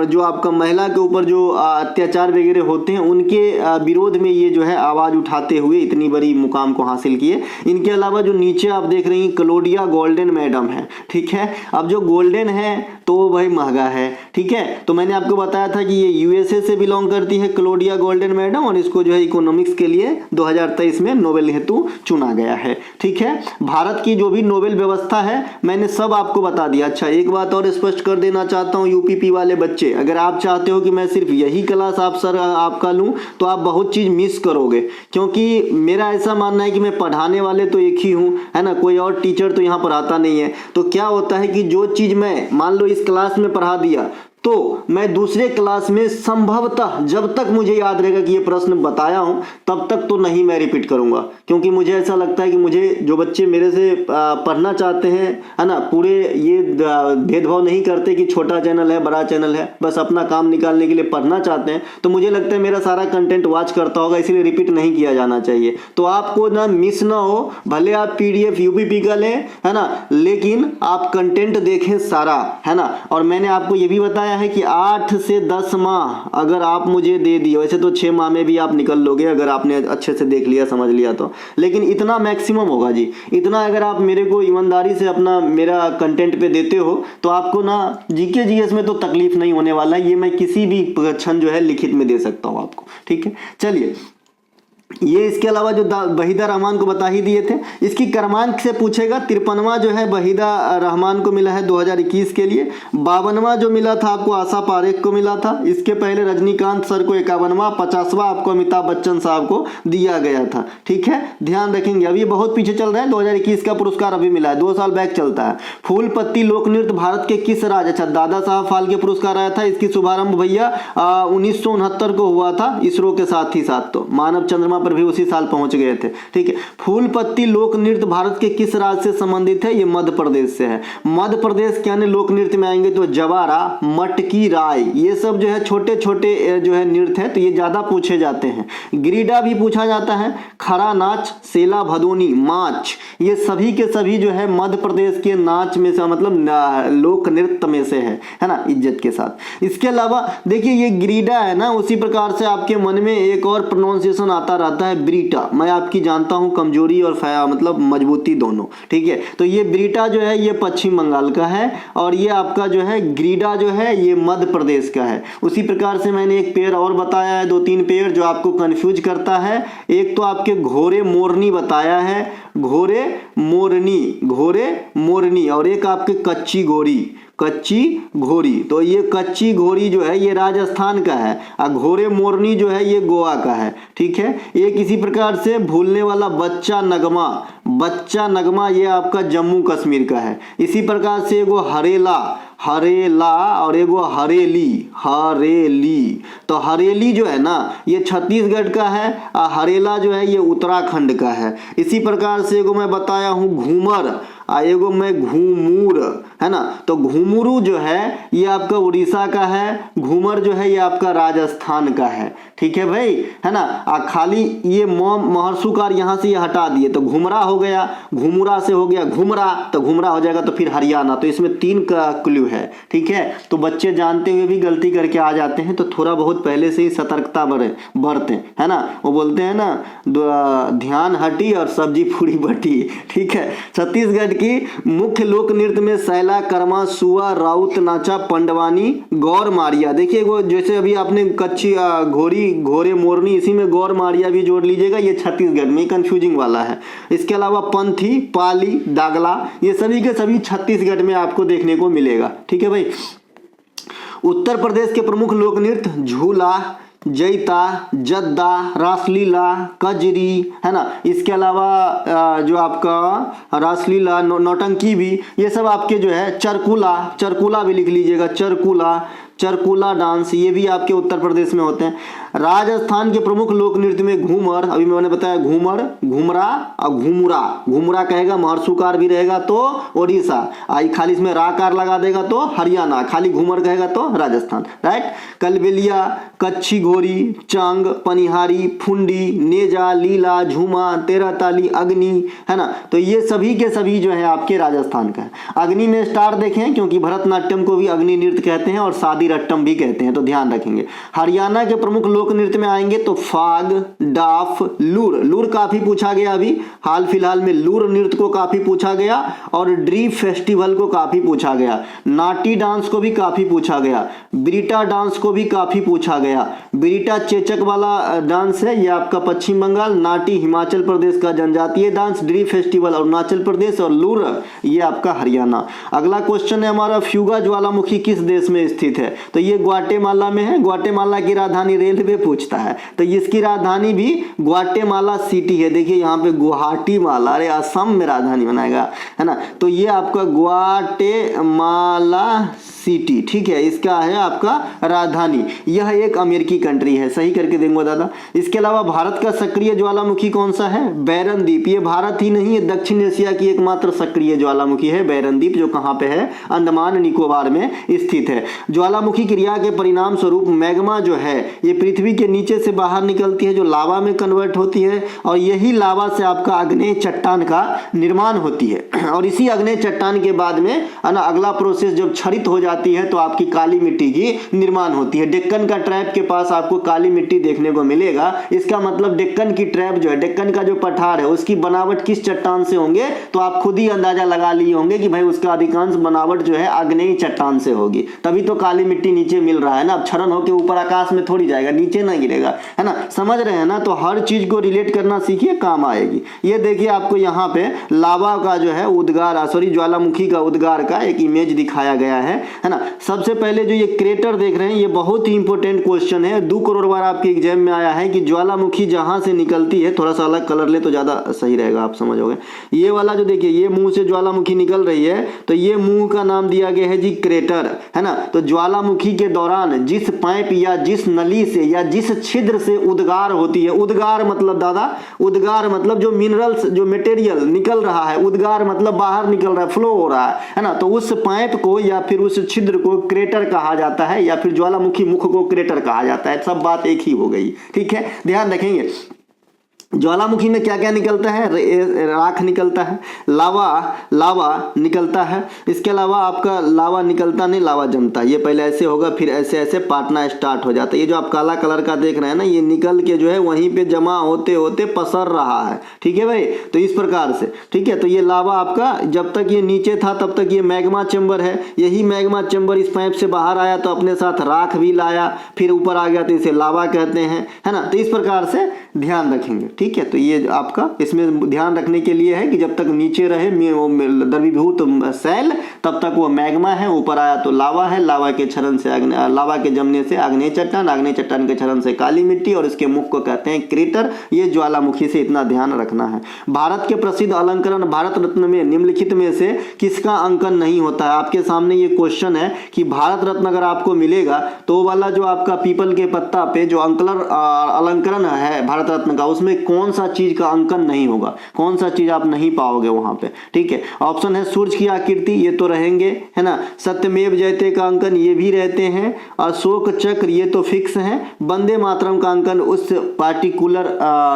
जो आपका महिला के ऊपर जो अत्याचार वगैरह होते हैं उनके विरोध में ये जो है आवाज उठाते हुए इतनी बड़ी मुकाम को हासिल किए। इनके अलावा जो नीचे आप देख रही हैं क्लोडिया गोल्डन मैडम है, ठीक है। अब जो गोल्डन है तो वो भाई महंगा है, ठीक है। तो मैंने आपको बताया था कि ये यूएसए से बिलोंग करती है क्लोडिया गोल्डन मैडम, और इसको जो है इकोनॉमिक्स के लिए 2023 में नोबेल हेतु चुना गया है, ठीक है। भारत की जो भी नोबेल व्यवस्था है मैंने सब आपको बता दिया। अच्छा, एक बात और स्पष्ट कर देना चाहता हूँ यूपीपी वाले बच्चे, अगर आप चाहते हो कि मैं सिर्फ यही क्लास आपका लूं तो आप बहुत चीज मिस करोगे, क्योंकि मेरा ऐसा मानना है कि मैं पढ़ाने वाले तो एक ही हूं, है ना, कोई और टीचर तो यहाँ पढ़ाता नहीं है। तो क्या होता है कि जो चीज मैं मान लो इस क्लास में पढ़ा दिया तो मैं दूसरे क्लास में संभवतः जब तक मुझे याद रहेगा कि ये प्रश्न बताया हूं तब तक तो नहीं मैं रिपीट करूंगा, क्योंकि मुझे ऐसा लगता है कि मुझे जो बच्चे मेरे से पढ़ना चाहते हैं, है ना, पूरे ये भेदभाव नहीं करते कि छोटा चैनल है बड़ा चैनल है, बस अपना काम निकालने के लिए पढ़ना चाहते हैं, तो मुझे लगता है मेरा सारा कंटेंट वॉच करता होगा, इसलिए रिपीट नहीं किया जाना चाहिए। तो आपको ना मिस ना हो, भले आप PDF यूपीपी का लें, है ना, लेकिन आप कंटेंट देखें सारा, है ना। और मैंने आपको ये भी बताया है कि 8 से 10 माह अगर आप मुझे दे दिए, वैसे तो 6 माह में भी आप निकल लोगे अगर आपने अच्छे से देख लिया समझ लिया तो, लेकिन इतना मैक्सिमम होगा जी, इतना अगर आप मेरे को ईमानदारी से अपना मेरा कंटेंट पे देते हो तो आपको ना जीके जीएस में तो तकलीफ नहीं होने वाला है। ये मैं किसी भी क्षण जो है लिखित में दे सकता हूँ आपको, ठीक है। चलिए, ये इसके अलावा जो वहीदा रहमान को बता ही दिए थे, इसकी क्रमांक से पूछेगा। 53वां जो है वहीदा रहमान को मिला है 2021 के लिए। 52वां जो मिला था आपको आशा पारेख को मिला था। इसके पहले रजनीकांत सर को 51वां, 50वां आपको अमिताभ बच्चन साहब को दिया गया था, ठीक है। ध्यान रखेंगे, अब ये बहुत पीछे चल रहा है, 2021 का पुरस्कार अभी मिला है, 2 साल बैक चलता है। फूल पत्ती लोक नृत्य भारत के किस राज्य? अच्छा, दादा साहब फाल्के पुरस्कार आया था। इसकी शुभारंभ भैया 1969 को हुआ था, इसरो के साथ ही साथ, तो मानव चंद्रमा पर भी उसी साल पहुंच गए थे, ठीक है। फूल पत्ती लोक नृत्य भारत के किस राज्य से संबंधित है? ये मध्य प्रदेश से है। मध्य प्रदेश के अन्य लोक नृत्य में आएंगे तो जवारा, मटकी राय, ये सब जो है छोटे छोटे जो है नृत्य है, तो ये ज्यादा पूछे जाते हैं। गिरिडा भी पूछा जाता है। खड़ा नाच, सेला भदोनी, माच, ये सभी के सभी जो है मध्य प्रदेश के नाच में से, मतलब लोक नृत्य में से है ना, इज्जत के साथ। इसके अलावा देखिए ये गिरिडा है ना, उसी प्रकार से आपके मन में एक और प्रोनाउंसिएशन आता रहता है ब्रीटा। मैं आपकी जानता हूं कमजोरी और मतलब मजबूती दोनों, ठीक है। तो ये ब्रीटा जो है ये पश्चिम बंगाल का है, और ये आपका जो है गिरिडा जो है ये मध्य प्रदेश का है। उसी प्रकार से मैंने एक पेड़ और बताया है, 2-3 पेड़ जो आपको कंफ्यूज करता है। एक तो आपके घोड़े मोरनी बताया है, घोड़े मोरनी, और एक आपके कच्ची घोड़ी। तो ये कच्ची घोड़ी जो है ये राजस्थान का है, और घोड़े मोरनी जो है ये गोवा का है, ठीक है। एक इसी प्रकार से भूलने वाला बच्चा नगमा ये आपका जम्मू कश्मीर का है। इसी प्रकार से एगो हरेला और एगो हरेली। तो हरेली जो है ना ये छत्तीसगढ़ का है, और हरेला जो है ये उत्तराखंड का है। इसी प्रकार से एगो मैं बताया हूँ घूमर, एगो मैं घूमूर, है ना। तो घुमरू जो है ये आपका उड़ीसा का है, घूमर जो है ये आपका राजस्थान का है, ठीक है भाई, है ना। खाली ये महर्षुकार यहाँ से ये हटा दिए तो घुमरा हो गया, घुमुरा से हो गया घुमरा, तो घुमरा हो जाएगा तो फिर हरियाणा। तो इसमें 3 का क्लू है, ठीक है। तो बच्चे जानते हुए भी गलती करके आ जाते हैं, तो थोड़ा बहुत पहले से ही सतर्कता बरतें, है ना। वो बोलते हैं ना ध्यान हटी और सब्जी पूरी बटी, ठीक है। छत्तीसगढ़ की मुख्य लोक नृत्य में सैला, कर्मा, सुआ, राउत, नाचा, पंडवानी, गौर मारिया। देखिए वो जैसे अभी आपने कच्ची घोड़े मोरनी, इसी में गौर मारिया भी जोड़ लीजिएगा, ये छत्तीसगढ़ में कंफ्यूजिंग वाला है। इसके अलावा पंथी, पाली, दागला, ये सभी के सभी छत्तीसगढ़ में आपको देखने को मिलेगा, ठीक है भाई। उत्तर प्रदेश के प्रमुख लोक नृत्य झूला, जैता, जद्दा, रासलीला, कजरी, है ना। इसके अलावा जो आपका रासलीला, नौटंकी भी, ये सब आपके जो है चरकुला भी लिख लीजिएगा, चरकुला डांस, ये भी आपके उत्तर प्रदेश में होते हैं। राजस्थान के प्रमुख लोक नृत्य में घूमर, अभी मैंने बताया घूमर, घुमरा और घुमुरा। घुमुरा कहेगा महर्षुकार भी रहेगा तो ओडिशा, आई खाली इसमें राकार लगा देगा तो हरियाणा, खाली घूमर कहेगा तो राजस्थान, राइट। कलबेलिया, कच्छी घोरी, चंग, पनिहारी, फुंडी, नेजा, लीला, झूमा, तेरह ताली, अग्नि, है ना। तो ये सभी के सभी जो है आपके राजस्थान का है। अग्नि में स्टार देखें, क्योंकि भरतनाट्यम को भी अग्नि नृत्य कहते हैं और शादी रट्टम भी कहते हैं, तो ध्यान रखेंगे। हरियाणा के प्रमुख लोक नृत्य में आएंगे तो फाग, डाफ, लूर। लूर काफी पूछा गया, अभी हाल फिलहाल में लूर नृत्य को काफी पूछा गया और ड्रीप फेस्टिवल को काफी पूछा गया। नाटी डांस को भी काफी पूछा गया। ब्रीटा डांस को भी काफी पूछा गया। ब्रीटा चेचक वाला डांस है, ये आपका पश्चिम बंगाल। नाटी हिमाचल प्रदेश का जनजातीय dance. Drip festival Arunachal Pradesh और लूर ये आपका हरियाणा। अगला क्वेश्चन है हमारा, फ्यूगा ज्वालामुखी किस देश में स्थित है? तो ये ग्वाटेमाला में है। ग्वाटेमाला की राजधानी रेलवे पूछता है, तो इसकी राजधानी भी ग्वाटेमाला सिटी है। देखिए यहाँ पे गुवाहाटी माला, अरे असम में राजधानी बनाएगा, है ना। तो ये आपका ग्वाटेमाला सिटी, ठीक है, इसका है आपका राजधानी। यह एक अमेरिकी कंट्री है, सही करके देंगे दादा। इसके अलावा भारत का सक्रिय ज्वालामुखी कौन सा है? बैरनदीप। ये भारत ही नहीं है, दक्षिण एशिया की एकमात्र सक्रिय ज्वालामुखी है बैरनदीप, जो कहाँ पे है? अंडमान निकोबार में स्थित है। ज्वालामुखी क्रिया के परिणाम स्वरूप मैग्मा जो है ये पृथ्वी के नीचे से बाहर निकलती है, जो लावा में कन्वर्ट होती है, और यही लावा से आपका अग्नेय चट्टान का निर्माण होती है। और इसी अग्नेय चट्टान के बाद में ना अगला प्रोसेस जब क्षरित हो जाती है तो आपकी काली मिट्टी की निर्माण होती है। डेक्कन का ट्रैप के पास आपको काली मिट्टी देखने को मिलेगा। इसका मतलब डेक्कन की ट्रैप जो है, डेक्कन का जो पठार है, उसकी बनावट किस चट्टान से होंगे? तो आप खुद ही अंदाजा लगा लिए होंगे कि भाई उसका अधिकांश बनावट जो है आग्नेय चट्टान से होगी, तभी तो काली मिट्टी नीचे मिल रहा है ना। अब क्षरण होकर ऊपर आकाश में थोड़ी जाएगा, नीचे ना गिरेगा, है ना। समझ रहे हैं ना। तो हर चीज को रिलेट करना सीखिए, काम आएगी। ये देखिए आपको यहाँ पे लावा का जो है उद्गार, ज्वालामुखी का उद्गार का एक इमेज दिखाया गया है ना। सबसे पहले जो ये क्रेटर देख रहे हैं, ये बहुत ही इंपॉर्टेंट क्वेश्चन है, 2 करोड़ बार आपके एग्जाम में आया है कि ज्वालामुखी जहां से निकलती है, थोड़ा सा अलग कलर ले तो ज्यादा सही रहेगा, आप समझोगे। ये वाला जो देखिए, ये मुंह से ज्वालामुखी निकल रही है, तो ये मुंह का नाम दिया गया है जी क्रेटर, है ना। तो ज्वालामुखी के दौरान जिस पाइप या जिस नली से या जिस छिद्र से उद्गार होती है, उद्गार मतलब दादा, उद्गार मतलब जो मिनरल्स, जो मटेरियल निकल रहा है, उद्गार मतलब बाहर निकल रहा है, फ्लो हो रहा है ना। तो उस पाइप को या फिर उस छिद्र को क्रेटर कहा जाता है, या फिर ज्वालामुखी मुख को क्रेटर कहा जाता है। सब बात एक ही हो गई, ठीक है, ध्यान रखेंगे। ज्वालामुखी में क्या क्या निकलता है? राख निकलता है, लावा निकलता है। इसके अलावा आपका लावा निकलता नहीं, लावा जमता है। ये पहले ऐसे होगा, फिर ऐसे ऐसे पाटना स्टार्ट हो जाता है। ये जो आप काला कलर का देख रहे हैं ना, ये निकल के जो है वहीं पे जमा होते होते पसर रहा है, ठीक है भाई। तो इस प्रकार से, ठीक है। तो ये लावा आपका जब तक ये नीचे था तब तक ये मैग्मा चैम्बर है। यही मैग्मा चैम्बर इस पाइप से बाहर आया तो अपने साथ राख भी लाया, फिर ऊपर आ गया तो इसे लावा कहते हैं, है ना। तो इस प्रकार से ध्यान रखेंगे, ठीक है। तो ये आपका इसमें ध्यान रखने के लिए है कि जब तक नीचे रहे द्रवीभूत सेल तब तक वो मैग्मा है, ऊपर आया तो लावा है, लावा के क्षरण से लावा के जमने से आग्नेय चट्टान, आग्नेय चट्टान के क्षरण से काली मिट्टी, और इसके मुख को कहते हैं क्रेटर। ये ज्वालामुखी से इतना ध्यान रखना है। भारत के प्रसिद्ध अलंकरण भारत रत्न में निम्नलिखित में से किसका अंकन नहीं होता है? आपके सामने ये क्वेश्चन है कि भारत रत्न अगर आपको मिलेगा तो वाला जो आपका पीपल के पत्ता पे जो अलंकरण है भारत रत्न का, उसमें कौन सा चीज का अंकन नहीं होगा? कौन सा चीज आप नहीं पाओगे वहां पे, ठीक है। ऑप्शन है सूर्य की आकृति, ये तो रहेंगे, है ना। सत्यमेव जयते का अंकन, ये भी रहते हैं। अशोक चक्र, ये तो फिक्स है। वंदे मातरम का अंकन उस पार्टिकुलर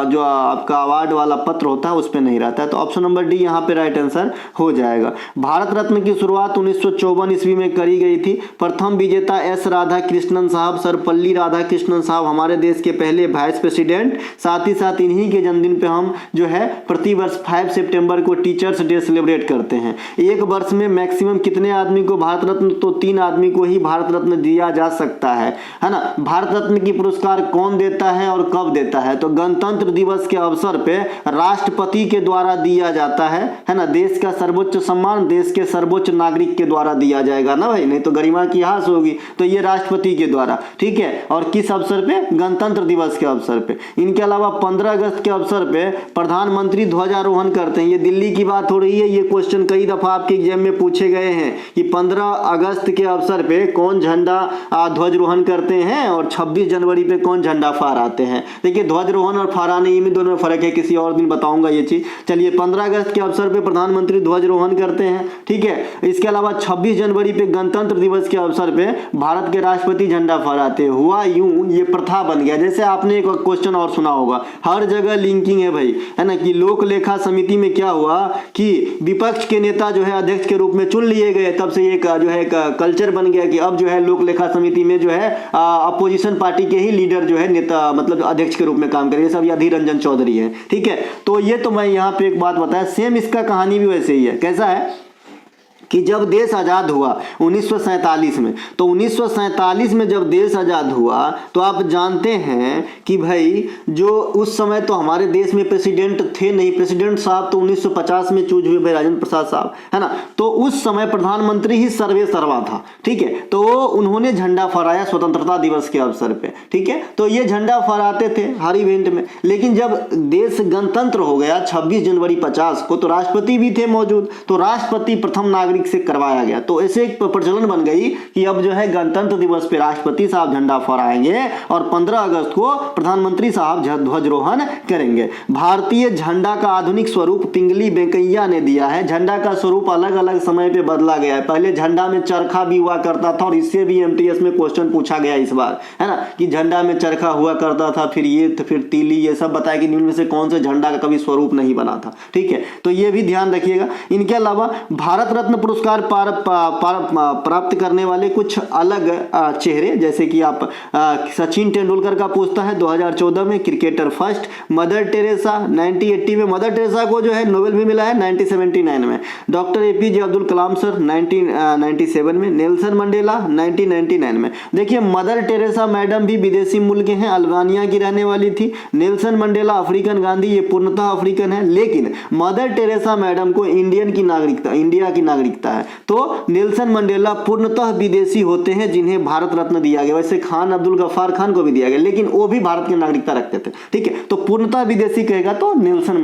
जो आपका अवार्ड वाला पत्र होता है उस पर नहीं रहता है। तो ऑप्शन नंबर डी यहाँ पे राइट आंसर हो जाएगा। भारत रत्न की शुरुआत 1954 ईस्वी में करी गई थी। प्रथम विजेता एस राधा कृष्णन साहब, सर्वपल्ली राधाकृष्णन साहब, हमारे देश के पहले वाइस प्रेसिडेंट। साथ ही साथ इन्हीं के जन्मदिन पे हम जो है प्रति वर्ष 5 सितंबर को टीचर्स डे सेलिब्रेट करते हैं। एक वर्ष में मैक्सिमम कितने आदमी को भारत रत्न? तो 3 आदमी को ही भारत रत्न दिया जा सकता है ना। भारत रत्न की पुरस्कार कौन देता है और कब देता है? तो गणतंत्र दिवस के अवसर पे राष्ट्रपति के द्वारा दिया जाता है ना। देश का सर्वोच्च सम्मान देश के सर्वोच्च नागरिक के द्वारा दिया जाएगा ना भाई, नहीं तो गरिमा की हास होगी। तो ये राष्ट्रपति के द्वारा, ठीक है। और किस अवसर पे? गणतंत्र दिवस के अवसर पे। इनके अलावा 15 अगस्त अगस्त के अवसर पे प्रधानमंत्री ध्वजारोहण करते हैं? ये दिल्ली की बात हो रही है। ये क्वेश्चन कई दफा आपके एग्जाम में पूछे गए हैं कि 15 अगस्त के अवसर पे कौन झंडा ध्वजारोहण करते हैं और 26 जनवरी पे कौन झंडा फहराते हैं। देखिए ध्वजारोहण और फहराने में दोनों में फर्क है, किसी और दिन बताऊंगा ये चीज। चलिए 15 अगस्त के अवसर पे प्रधानमंत्री ध्वजारोहण करते हैं, ठीक है। इसके अलावा 26 जनवरी पे गणतंत्र दिवस के अवसर पे भारत के राष्ट्रपति झंडा फहराते। हुआ यूं, ये प्रथा बन गया। जैसे आपने एक क्वेश्चन और सुना होगा, हर जगह लिंकिंग है भाई, है ना, कि लोक लेखा समिति में क्या हुआ कि विपक्ष के नेता जो है अध्यक्ष के रूप में चुन लिए गए। तब से एक जो है कल्चर बन गया कि अब जो है लोक लेखा समिति में जो है अपोजिशन पार्टी के ही लीडर जो है नेता मतलब अध्यक्ष के रूप में काम करेंगे। सब अधीर रंजन चौधरी है, ठीक है। तो ये तो मैं यहाँ पे एक बात बताया, सेम इसका कहानी भी वैसे ही है। कैसा है कि जब देश आज़ाद हुआ 1947 में, तो 1947 में जब देश आज़ाद हुआ तो आप जानते हैं कि भाई जो उस समय तो हमारे देश में प्रेसिडेंट थे नहीं। प्रेसिडेंट साहब तो 1950 में चूज हुए भाई, राजेंद्र प्रसाद साहब, है ना। तो उस समय प्रधानमंत्री ही सर्वे सर्वा था, ठीक है। तो उन्होंने झंडा फहराया स्वतंत्रता दिवस के अवसर पे, ठीक है। तो ये झंडा फहराते थे हर इवेंट में। लेकिन जब देश गणतंत्र हो गया 26 जनवरी 50 को, तो राष्ट्रपति भी थे मौजूद, तो राष्ट्रपति प्रथम नागरिक से करवाया गया। तो ऐसे एक प्रचलन बन गई कि अब जो है गणतंत्र दिवस पे राष्ट्रपति साहब झंडा फहराएंगे और 15 अगस्त को प्रधानमंत्री साहब ध्वजारोहण करेंगे। भारतीय झंडा का आधुनिक स्वरूप पिंगली वेंकैया ने दिया है। झंडा का स्वरूप अलग अलग समय पे बदला गया है। पहले झंडा में चरखा भी हुआ करता था, और इससे भी एमटीएस में क्वेश्चन पूछा गया इस बार, है ना, कि झंडा में चरखा हुआ करता था, फिर तीली, ये सब बताया कि इनमें से कौन से झंडा का कभी स्वरूप नहीं बना था, ठीक है। तो ये भी ध्यान रखिएगा। इनके अलावा भारत रत्न पुरस्कार प्राप्त करने वाले कुछ अलग चेहरे, जैसे कि आप सचिन तेंदुलकर का पूछता है 2014 में, क्रिकेटर फर्स्ट। मदर टेरेसा 1980 में, मदर टेरेसा को जो है नोबेल भी मिला है 1979 में। Doctor APJ Abdul Kalam sir 1997 में। नेल्सन मंडेला 1999 में। देखिए मदर टेरेसा मैडम भी विदेशी मूल के हैं, अल्बानिया की रहने वाली थी। नेल्सन मंडेला अफ्रीकन गांधी, ये पूर्णतः अफ्रीकन है, लेकिन मदर टेरेसा मैडम को इंडिया की नागरिकता है। तो नेल्सन मंडेला पूर्णतः विदेशी होते हैं जिन्हें भारत रत्न दिया गया। वैसे खान अब्दुल गफ्फार खान को भी दिया गया, लेकिन वो भी भारत की नागरिकता रखते थे, ठीक है। तो पूर्णतः विदेशी कहेगा तो नेल्सन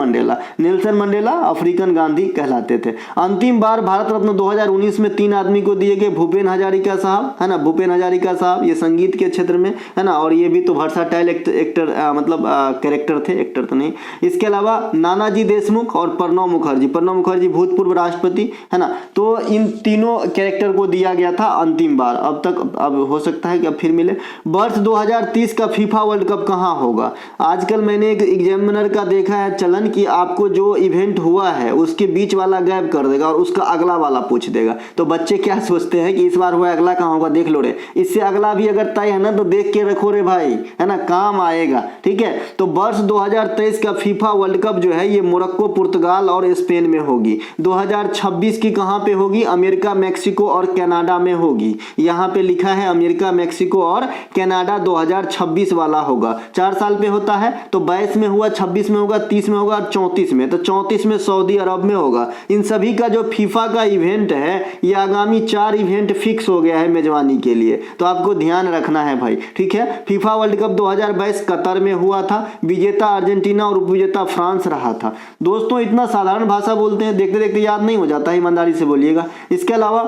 मंडेला अफ्रीकन गांधी कहलाते थे। अंतिम बार भारत रत्न 2019 में 3 आदमी को दिए गए। भूपेन हजारिका साहब, है ना, भूपेन हजारिका साहब, ये संगीत के क्षेत्र में, है ना, और ये भी तो वर्सटाइल एक्टर मतलब कैरेक्टर थे, एक्टर तो नहीं। इसके अलावा नानाजी देशमुख और प्रणब मुखर्जी भूतपूर्व राष्ट्रपति, है ना। तो इन तीनों कैरेक्टर को दिया गया था अंतिम बार। अब हो सकता है कि अब फिर मिले। वर्ष 2030 का फीफा वर्ल्ड कप कहाँ होगा? आजकल मैंने एक एग्जामिनर का देखा है चलन कि आपको जो इवेंट हुआ है उसके बीच वाला गैप कर देगा और उसका अगला वाला पूछ देगा। तो बच्चे क्या सोचते हैं कि इस बार हुआ, अगला कहाँ होगा, देख लो रे। इससे अगला भी अगर तय है ना तो देख के रखो रे भाई, है ना, काम आएगा, ठीक है। तो वर्ष 2023 का फीफा वर्ल्ड कप जो है ये मोरक्को, पुर्तगाल और स्पेन में होगी। 2026 की कहाँ पे होगी? अमेरिका, मैक्सिको और कनाडा में होगी। यहाँ पे लिखा है अमेरिका, मैक्सिको और कनाडा 2026 वाला होगा। 4 साल पे होता है, तो 22 में हुआ, 26 में होगा, 30 में होगा और 34 में। तो 34 में सऊदी अरब में होगा। इन सभी का जो फीफा का इवेंट है ये आगामी 4 इवेंट फिक्स हो गया है मेजबानी के लिए, तो आपको ध्यान रखना है भाई, ठीक है। फीफा वर्ल्ड कप 2022 कतर में हुआ था। विजेता अर्जेंटीना और उपविजेता फ्रांस रहा था। दोस्तों इतना साधारण भाषा बोलते हैं, देखते देखते याद नहीं हो जाता, ईमानदारी से बोलिएगा। इसके अलावा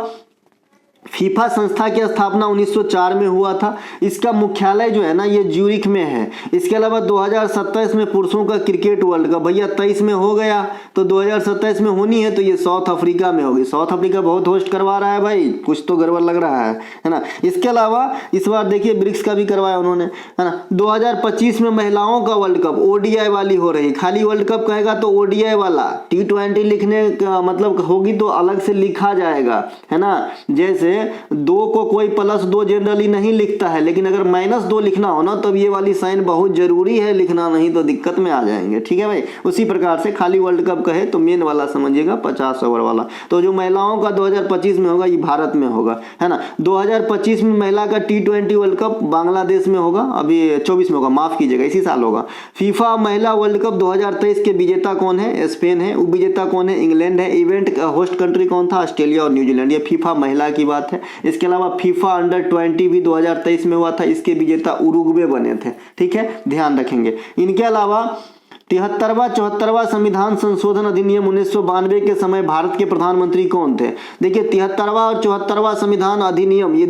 फीफा संस्था की स्थापना 1904 में हुआ था। इसका मुख्यालय जो है ना ये ज्यूरिख में है। इसके अलावा 2027 में पुरुषों का क्रिकेट वर्ल्ड कप, भैया 23 में हो गया तो 2027 में होनी है, तो ये साउथ अफ्रीका में होगी। साउथ अफ्रीका बहुत होस्ट करवा रहा है भाई, कुछ तो गड़बड़ लग रहा है ना। इसके अलावा इस बार देखिए ब्रिक्स का भी करवाया उन्होंने, है ना। 2025 में महिलाओं का वर्ल्ड कप ओडीआई वाली हो रही। खाली वर्ल्ड कप कहेगा तो ओडीआई वाला, T20 लिखने का मतलब होगी तो अलग से लिखा जाएगा, है ना। जैसे 2 को कोई +2 जनरली नहीं लिखता है, लेकिन अगर -2 लिखना हो ना तब ये वाली साइन बहुत जरूरी है लिखना, नहीं तो दिक्कत में आ जाएंगे, ठीक है भाई। उसी प्रकार से खाली वर्ल्ड कप कहे तो मेन वाला समझिएगा 50 ओवर वाला। तो जो महिलाओं का 2025 में होगा ये भारत में होगा, है ना। 2025 में महिला का T20 वर्ल्ड कप बांग्लादेश में होगा, अभी 24 में होगा, माफ कीजिएगा इसी साल होगा। फीफा महिला वर्ल्ड कप 2023 के विजेता कौन है? स्पेन है। उपविजेता कौन है? इंग्लैंड है। इवेंट होस्ट कंट्री कौन था? ऑस्ट्रेलिया और न्यूजीलैंड। ये फीफा महिला की बात है। इसके अलावा फीफा अंडर 20 भी 2023 में हुआ था, इसके विजेता उरुग्वे बने थे, ठीक है, ध्यान रखेंगे। इनके अलावा 73वां 74वां संविधान संशोधन अधिनियम 1992 के समय भारत के प्रधानमंत्री कौन थे? देखिए 73वां और 74वां संविधान अधिनियम ये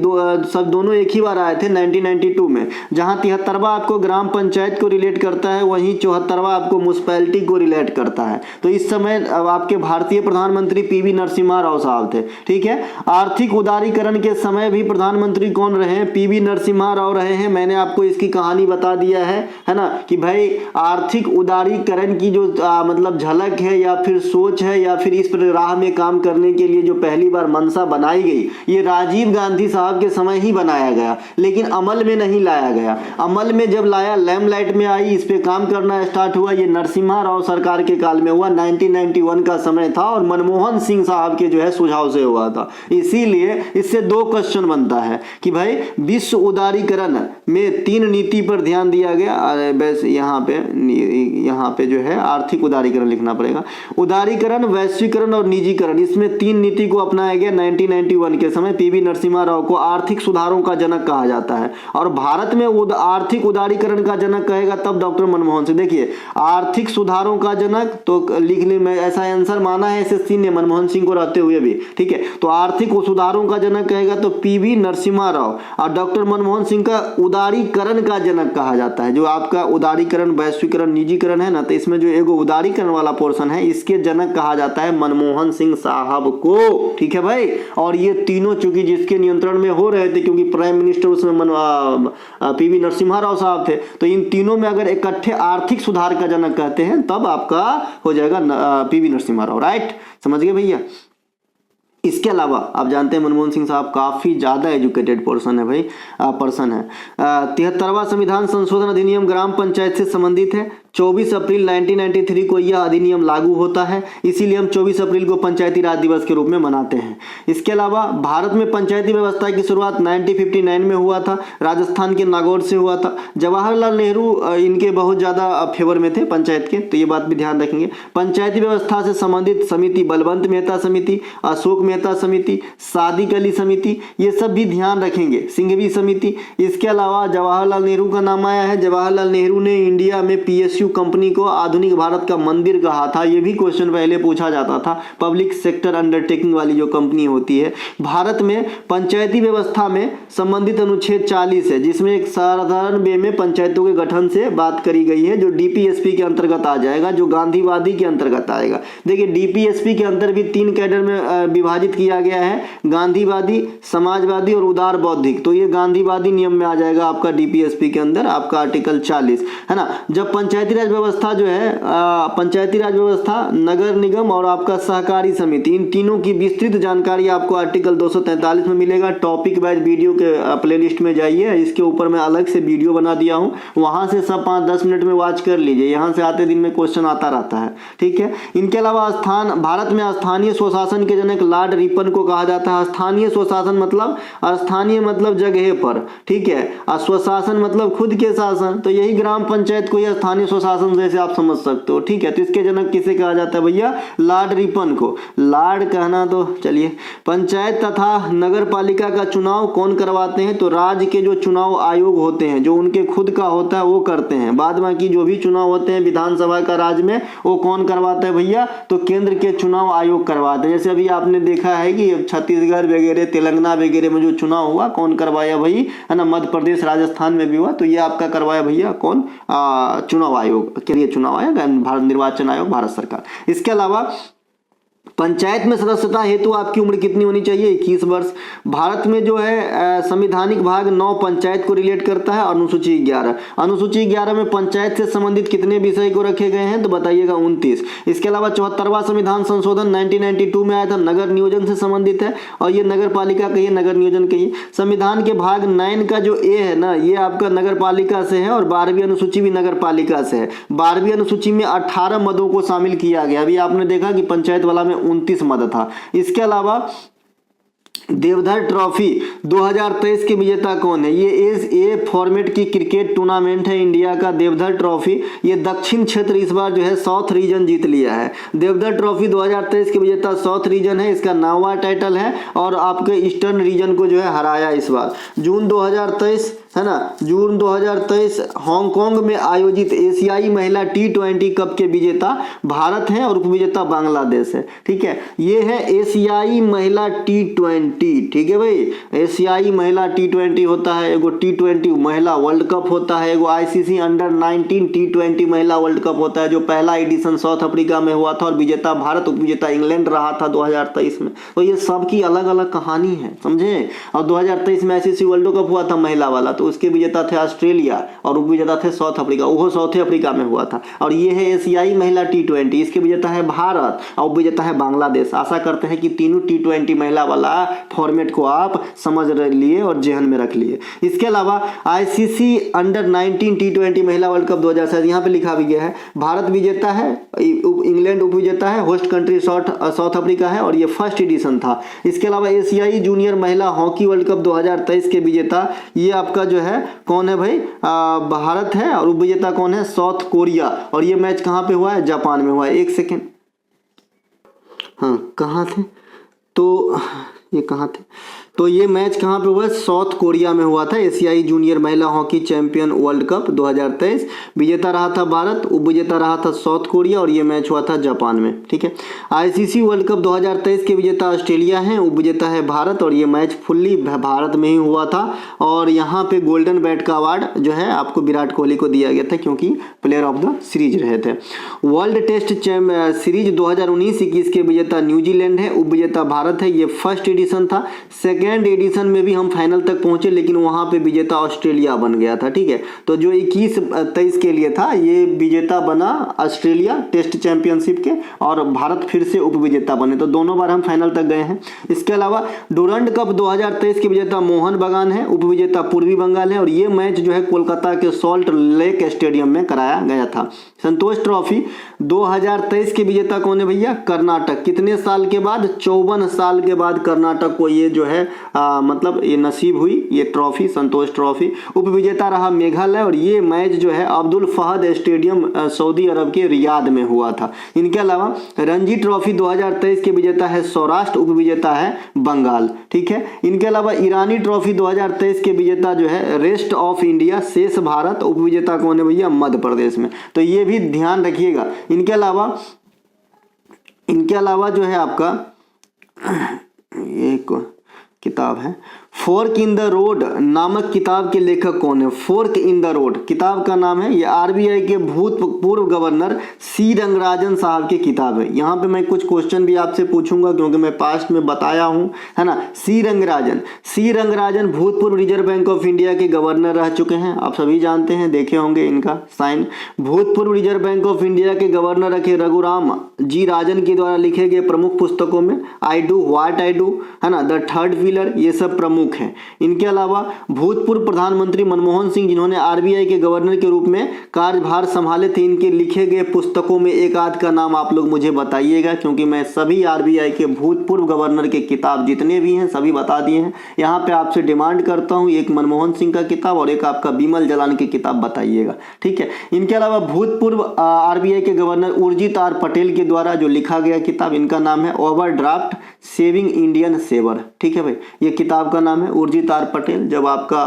सब दोनों एक ही बार आए थे 1992 में। जहां 73वां आपको ग्राम पंचायत को रिलेट करता है, वहीं 74वां आपको म्युनिसिपैलिटी को रिलेट करता है। तो इस समय अब आपके भारतीय प्रधानमंत्री पीवी नरसिम्हा राव साहब थे। ठीक है, आर्थिक उदारीकरण के समय भी प्रधानमंत्री कौन रहे हैं? पीवी नरसिम्हा राव रहे हैं। मैंने आपको इसकी कहानी बता दिया है ना, कि भाई आर्थिक उदारीकरण की जो मतलब झलक है या फिर सोच है या फिर इस पर राह में काम करने के लिए जो पहली बार मंशा बनाई गई, ये राजीव गांधी साहब के समय ही बनाया गया, लेकिन अमल में नहीं लाया गया। अमल में जब लाया, लैमलाइट में आई, इस पे काम करना स्टार्ट हुआ, ये नरसिम्हा राव सरकार के काल में हुआ। 1991 का समय था और मनमोहन सिंह साहब के जो है सुझाव से हुआ था। इसीलिए इससे दो क्वेश्चन बनता है कि भाई विश्व उदारीकरण में 3 नीति पर ध्यान दिया गया। बस यहाँ पे जो है आर्थिक उदारीकरण लिखना पड़ेगा। उदारीकरण, वैश्वीकरण और निजीकरण, इसमें 3 नीति को अपनाया गया 1991 के समय। पीवी नरसिम्हा राव को आर्थिक सुधारों का जनक कहा जाता है और भारत में आर्थिक उदारीकरण का जनक कहेगा तब डॉक्टर मनमोहन सिंह। देखिए आर्थिक सुधारों का जनक तो लिखने में ऐसा आंसर माना है एसएससी ने मनमोहन सिंह को रहते हुए भी। ठीक है, तो आर्थिक सुधारों का जनक कहेगा तो पीवी नरसिम्हा राव, और डॉक्टर मनमोहन सिंह का उदारीकरण का जनक कहा जाता है। जो आपका उदारीकरण, वैश्वीकरण, निजीकरण है ना, तो इसमें जो एगो उदारीकरण वाला पोर्शन है इसके जनक कहा जाता है मनमोहन सिंह साहब को। ठीक है भाई, और ये तीनों चूंकि जिसके नियंत्रण में हो रहे थे, क्योंकि प्राइम मिनिस्टर उसमें पीवी नरसिम्हा राव साहब थे, तो इन तीनों में अगर इकट्ठे आर्थिक सुधार का जनक कहते हैं तब आपका हो जाएगा पीवी नरसिम्हा राव। राइट, समझ गए भैया। इसके अलावा आप जानते हैं मनमोहन सिंह साहब काफ़ी ज़्यादा एजुकेटेड पर्सन है भाई, पर्सन है। 73वां संविधान संशोधन अधिनियम ग्राम पंचायत से संबंधित है। 24 अप्रैल 1993 को यह अधिनियम लागू होता है, इसीलिए हम 24 अप्रैल को पंचायती राज दिवस के रूप में मनाते हैं। इसके अलावा भारत में पंचायती व्यवस्था की शुरुआत 1959 में हुआ था, राजस्थान के नागौर से हुआ था। जवाहरलाल नेहरू इनके बहुत ज़्यादा फेवर में थे पंचायत के, तो ये बात भी ध्यान रखेंगे। पंचायती व्यवस्था से संबंधित समिति बलवंत मेहता समिति, अशोक मेहता समिति, सादिक अली समिति, ये सब भी ध्यान रखेंगे, सिंघवी समिति। इसके अलावा जवाहरलाल नेहरू का नाम आया है। जवाहरलाल नेहरू ने इंडिया में PSU कंपनी को आधुनिक भारत का मंदिर कहा था। यह भी क्वेश्चन पहले पूछा जाता था। पब्लिक सेक्टर अंडरटेकिंग वाली जो कंपनी होती है। भारत में पंचायती व्यवस्था में संबंधित अनुच्छेद 40 है, जिसमें एक साधारण वे में पंचायतों के गठन से बात करी गई है, जो DPSP के अंतर्गत आ जाएगा, जो गांधीवादी के अंतर्गत आएगा। देखिए DPSP के अंदर भी 3 कैडर में विभाजित किया गया है, गांधीवादी, समाजवादी और उदार बौद्धिक। तो ये गांधीवादी नियम में आ जाएगा आपका DPSP के अंदर, आपका आर्टिकल 40 है ना। जब पंचायती राज व्यवस्था जो है, पंचायती राज व्यवस्था, नगर निगम और आपका सहकारी समिति, इन तीनों की विस्तृत जानकारी आपको आर्टिकल 243 में मिलेगा। टॉपिक वाइज वीडियो के प्लेलिस्ट में जाइए, इसके ऊपर मैं अलग से वीडियो बना दिया हूं, वहां से सब 5-10 मिनट में वॉच कर लीजिए। यहां से आते दिन में क्वेश्चन आता रहता है। ठीक है, इनके अलावा भारत में स्थानीय स्वशासन के जनक लॉर्ड रिपन को कहा जाता है। स्थानीय स्वशासन मतलब, स्थानीय मतलब जगह पर, ठीक है, और स्वशासन मतलब खुद के शासन, तो यही ग्राम पंचायत को या स्थानीय स्वशासन जैसे आप समझ सकते हो। ठीक है, तो इसके जनक किसे कहा जाता है भैया? लॉर्ड रिपन को। लॉर्ड कहना तो चलिए। पंचायत तथा नगर पालिका का चुनाव कौन करवाते हैं? तो राज्य के जो चुनाव आयोग होते हैं, जो उनके खुद का होता है वो करते हैं। बाद बाकी जो भी चुनाव होते हैं विधानसभा का राज्य में, वो कौन करवाता है भैया? तो केंद्र के चुनाव आयोग करवाते हैं। जैसे अभी आपने देखा है कि छत्तीसगढ़ वगैरह, तेलंगाना वगैरह में जो चुनाव हुआ, कौन करवाया भाई? है ना, मध्य प्रदेश, राजस्थान में भी हुआ, तो ये आपका करवाया भैया कौन? चुनाव आयोग, केंद्रीय चुनाव आयोग, भारत निर्वाचन आयोग, भारत सरकार। इसके अलावा पंचायत में सदस्यता हेतु आपकी उम्र कितनी होनी चाहिए? 21 वर्ष। भारत में जो है संवैधानिक भाग 9 पंचायत को रिलेट करता है। अनुसूची 11, अनुसूची 11 में पंचायत से संबंधित कितने विषय को रखे गए हैं? तो बताइएगा 29। इसके अलावा 74वां संविधान संशोधन 1992 में आया था, नगर नियोजन से संबंधित है, और ये नगर पालिका कहिए, नगर नियोजन कहिए। संविधान के भाग 9 का जो ए है ना, ये आपका नगर पालिका से है, और 12वीं अनुसूची भी नगर पालिका से है। 12वीं अनुसूची में 18 मदों को शामिल किया गया। अभी आपने देखा कि पंचायत वाला में 29 मद था। इसके अलावा देवधर ट्रॉफी 2023 के विजेता कौन है? ये फॉर्मेट की क्रिकेट टूर्नामेंट है इंडिया का, देवधर ट्रॉफी। ये दक्षिण क्षेत्र इस बार जो है साउथ रीजन जीत लिया है। देवधर ट्रॉफी 2023 के विजेता साउथ रीजन है, इसका 9वां टाइटल है, और आपके ईस्टर्न रीजन को जो है हराया इस बार। जून 2023 है ना, जून 2023 हांगकांग में आयोजित एशियाई महिला T20 कप के विजेता भारत हैं और उपविजेता बांग्लादेश है। ठीक है, ये है एशियाई महिला T20। ठीक है भाई, एशियाई महिला T20 होता है, एगो T20 महिला वर्ल्ड कप होता है, एगो ICC अंडर-19 T20 महिला वर्ल्ड कप होता है, जो पहला एडिशन साउथ अफ्रीका में हुआ था और विजेता भारत, उपविजेता इंग्लैंड रहा था 2023 में। तो ये सब की अलग अलग कहानी है, समझे। और 2023 में ICC वर्ल्ड कप हुआ था महिला वाला, तो उसके विजेता थे ऑस्ट्रेलिया और उपविजेता थे साउथ अफ्रीका, वो साउथ अफ्रीका में हुआ था। और ये है एशियाई महिला T20, इसके विजेता है भारत और उपविजेता है बांग्लादेश। आशा करते हैं कि तीनों T20 महिला वाला फॉर्मेट को आप समझ लिए और जहन में रख लिए। इसके अलावा ICC अंडर-19 T20 महिला वर्ल्ड कप 2007 यहाँ पे लिखा भी गया है, भारत विजेता है, इंग्लैंड उपविजेता है, होस्ट कंट्री साउथ अफ्रीका है और ये फर्स्ट एडिशन था। इसके अलावा एशियाई जूनियर महिला हॉकी वर्ल्ड कप 2023 के विजेता ये आपका जो है कौन है भाई, भारत है और उपविजेता कौन है, साउथ कोरिया। और ये मैच कहाँ पे हुआ है, जापान में हुआ है। एक सेकेंड, हाँ कहाँ थे, तो ये कहाँ थे, तो ये मैच कहाँ पे हुआ, साउथ कोरिया में हुआ था। एशियाई जूनियर महिला हॉकी चैंपियन वर्ल्ड कप 2023, विजेता रहा था भारत, उपविजेता रहा था साउथ कोरिया और ये मैच हुआ था जापान में। ठीक है, ICC वर्ल्ड कप 2023 के विजेता ऑस्ट्रेलिया हैं, उपविजेता है भारत और ये मैच फुल्ली भारत में ही हुआ था। और यहाँ पे गोल्डन बैट का अवार्ड जो है आपको विराट कोहली को दिया गया था, क्योंकि प्लेयर ऑफ द सीरीज रहे थे। वर्ल्ड टेस्ट सीरीज 2019-21 के विजेता न्यूजीलैंड है, उपविजेता भारत है, ये फर्स्ट एडिशन था। सेकेंड एडिशन में भी हम फाइनल तक पहुंचे, लेकिन वहां पे विजेता ऑस्ट्रेलिया बन गया था। ठीक है, तो जो 21-23 के लिए था, ये विजेता बना ऑस्ट्रेलिया टेस्ट चैंपियनशिप के और भारत फिर से उपविजेता बने, तो दोनों बार हम फाइनल तक गए हैं। इसके अलावा डुरंड कप 2023 के विजेता मोहन बगान है, उपविजेता पूर्वी बंगाल है और ये मैच जो है कोलकाता के सॉल्ट लेक स्टेडियम में कराया गया था। संतोष ट्रॉफी 2023 के विजेता कौन है भैया, कर्नाटक। कितने साल के बाद, 54 साल के बाद कर्नाटक को ये जो है मतलब ये नसीब हुई ये ट्रॉफी, संतोष ट्रॉफी। उपविजेता रहा मेघालय और ये मैच जो है अब्दुल फहद स्टेडियम सऊदी अरब के रियाद में हुआ था। इनके अलावा रणजी ट्रॉफी 2023 के विजेता है सौराष्ट्र, उपविजेता है बंगाल। ठीक है, इनके अलावा ईरानी ट्रॉफी 2023 के विजेता जो है रेस्ट ऑफ इंडिया, शेष भारत, उपविजेता कौन है भैया, मध्य प्रदेश में, तो ये भी ध्यान रखिएगा। इनके अलावा जो है आपका एक किताब है फोर्क इन द रोड नामक किताब के लेखक कौन है, फोर्क इन द रोड किताब का नाम है, ये RBI के भूतपूर्व गवर्नर C रंगराजन साहब की किताब है। यहाँ पे मैं कुछ क्वेश्चन भी आपसे पूछूंगा क्योंकि मैं पास्ट में बताया हूँ, है ना। C रंगराजन भूतपूर्व रिजर्व बैंक ऑफ इंडिया के गवर्नर रह चुके हैं, आप सभी जानते हैं, देखे होंगे इनका साइन। भूतपूर्व रिजर्व बैंक ऑफ इंडिया के गवर्नर रखे रघुराम जी राजन के द्वारा लिखे गए प्रमुख पुस्तकों में I do what I do, है ना, द थर्ड पिलर, ये सब प्रमुख हैं। इनके अलावा भूतपूर्व प्रधानमंत्री मनमोहन सिंह, जिन्होंने RBI के गवर्नर के रूप में कार्यभार संभाले थे, इनके लिखे गए पुस्तकों में एक आध का नाम आप लोग मुझे बताइएगा, क्योंकि मैं सभी RBI के भूतपूर्व गवर्नर के किताब जितने भी हैं सभी बता दिए हैं। यहाँ पे आपसे डिमांड करता हूँ एक मनमोहन सिंह का किताब और एक आपका बिमल जलान की किताब बताइएगा, ठीक है। इनके अलावा भूतपूर्व RBI के गवर्नर उर्जित R पटेल के द्वारा जो लिखा गया किताब, इनका नाम है ओवरड्राफ्ट सेविंग इंडियन सेवर, ठीक है भाई, ये किताब का नाम है उर्जित R पटेल। जब आपका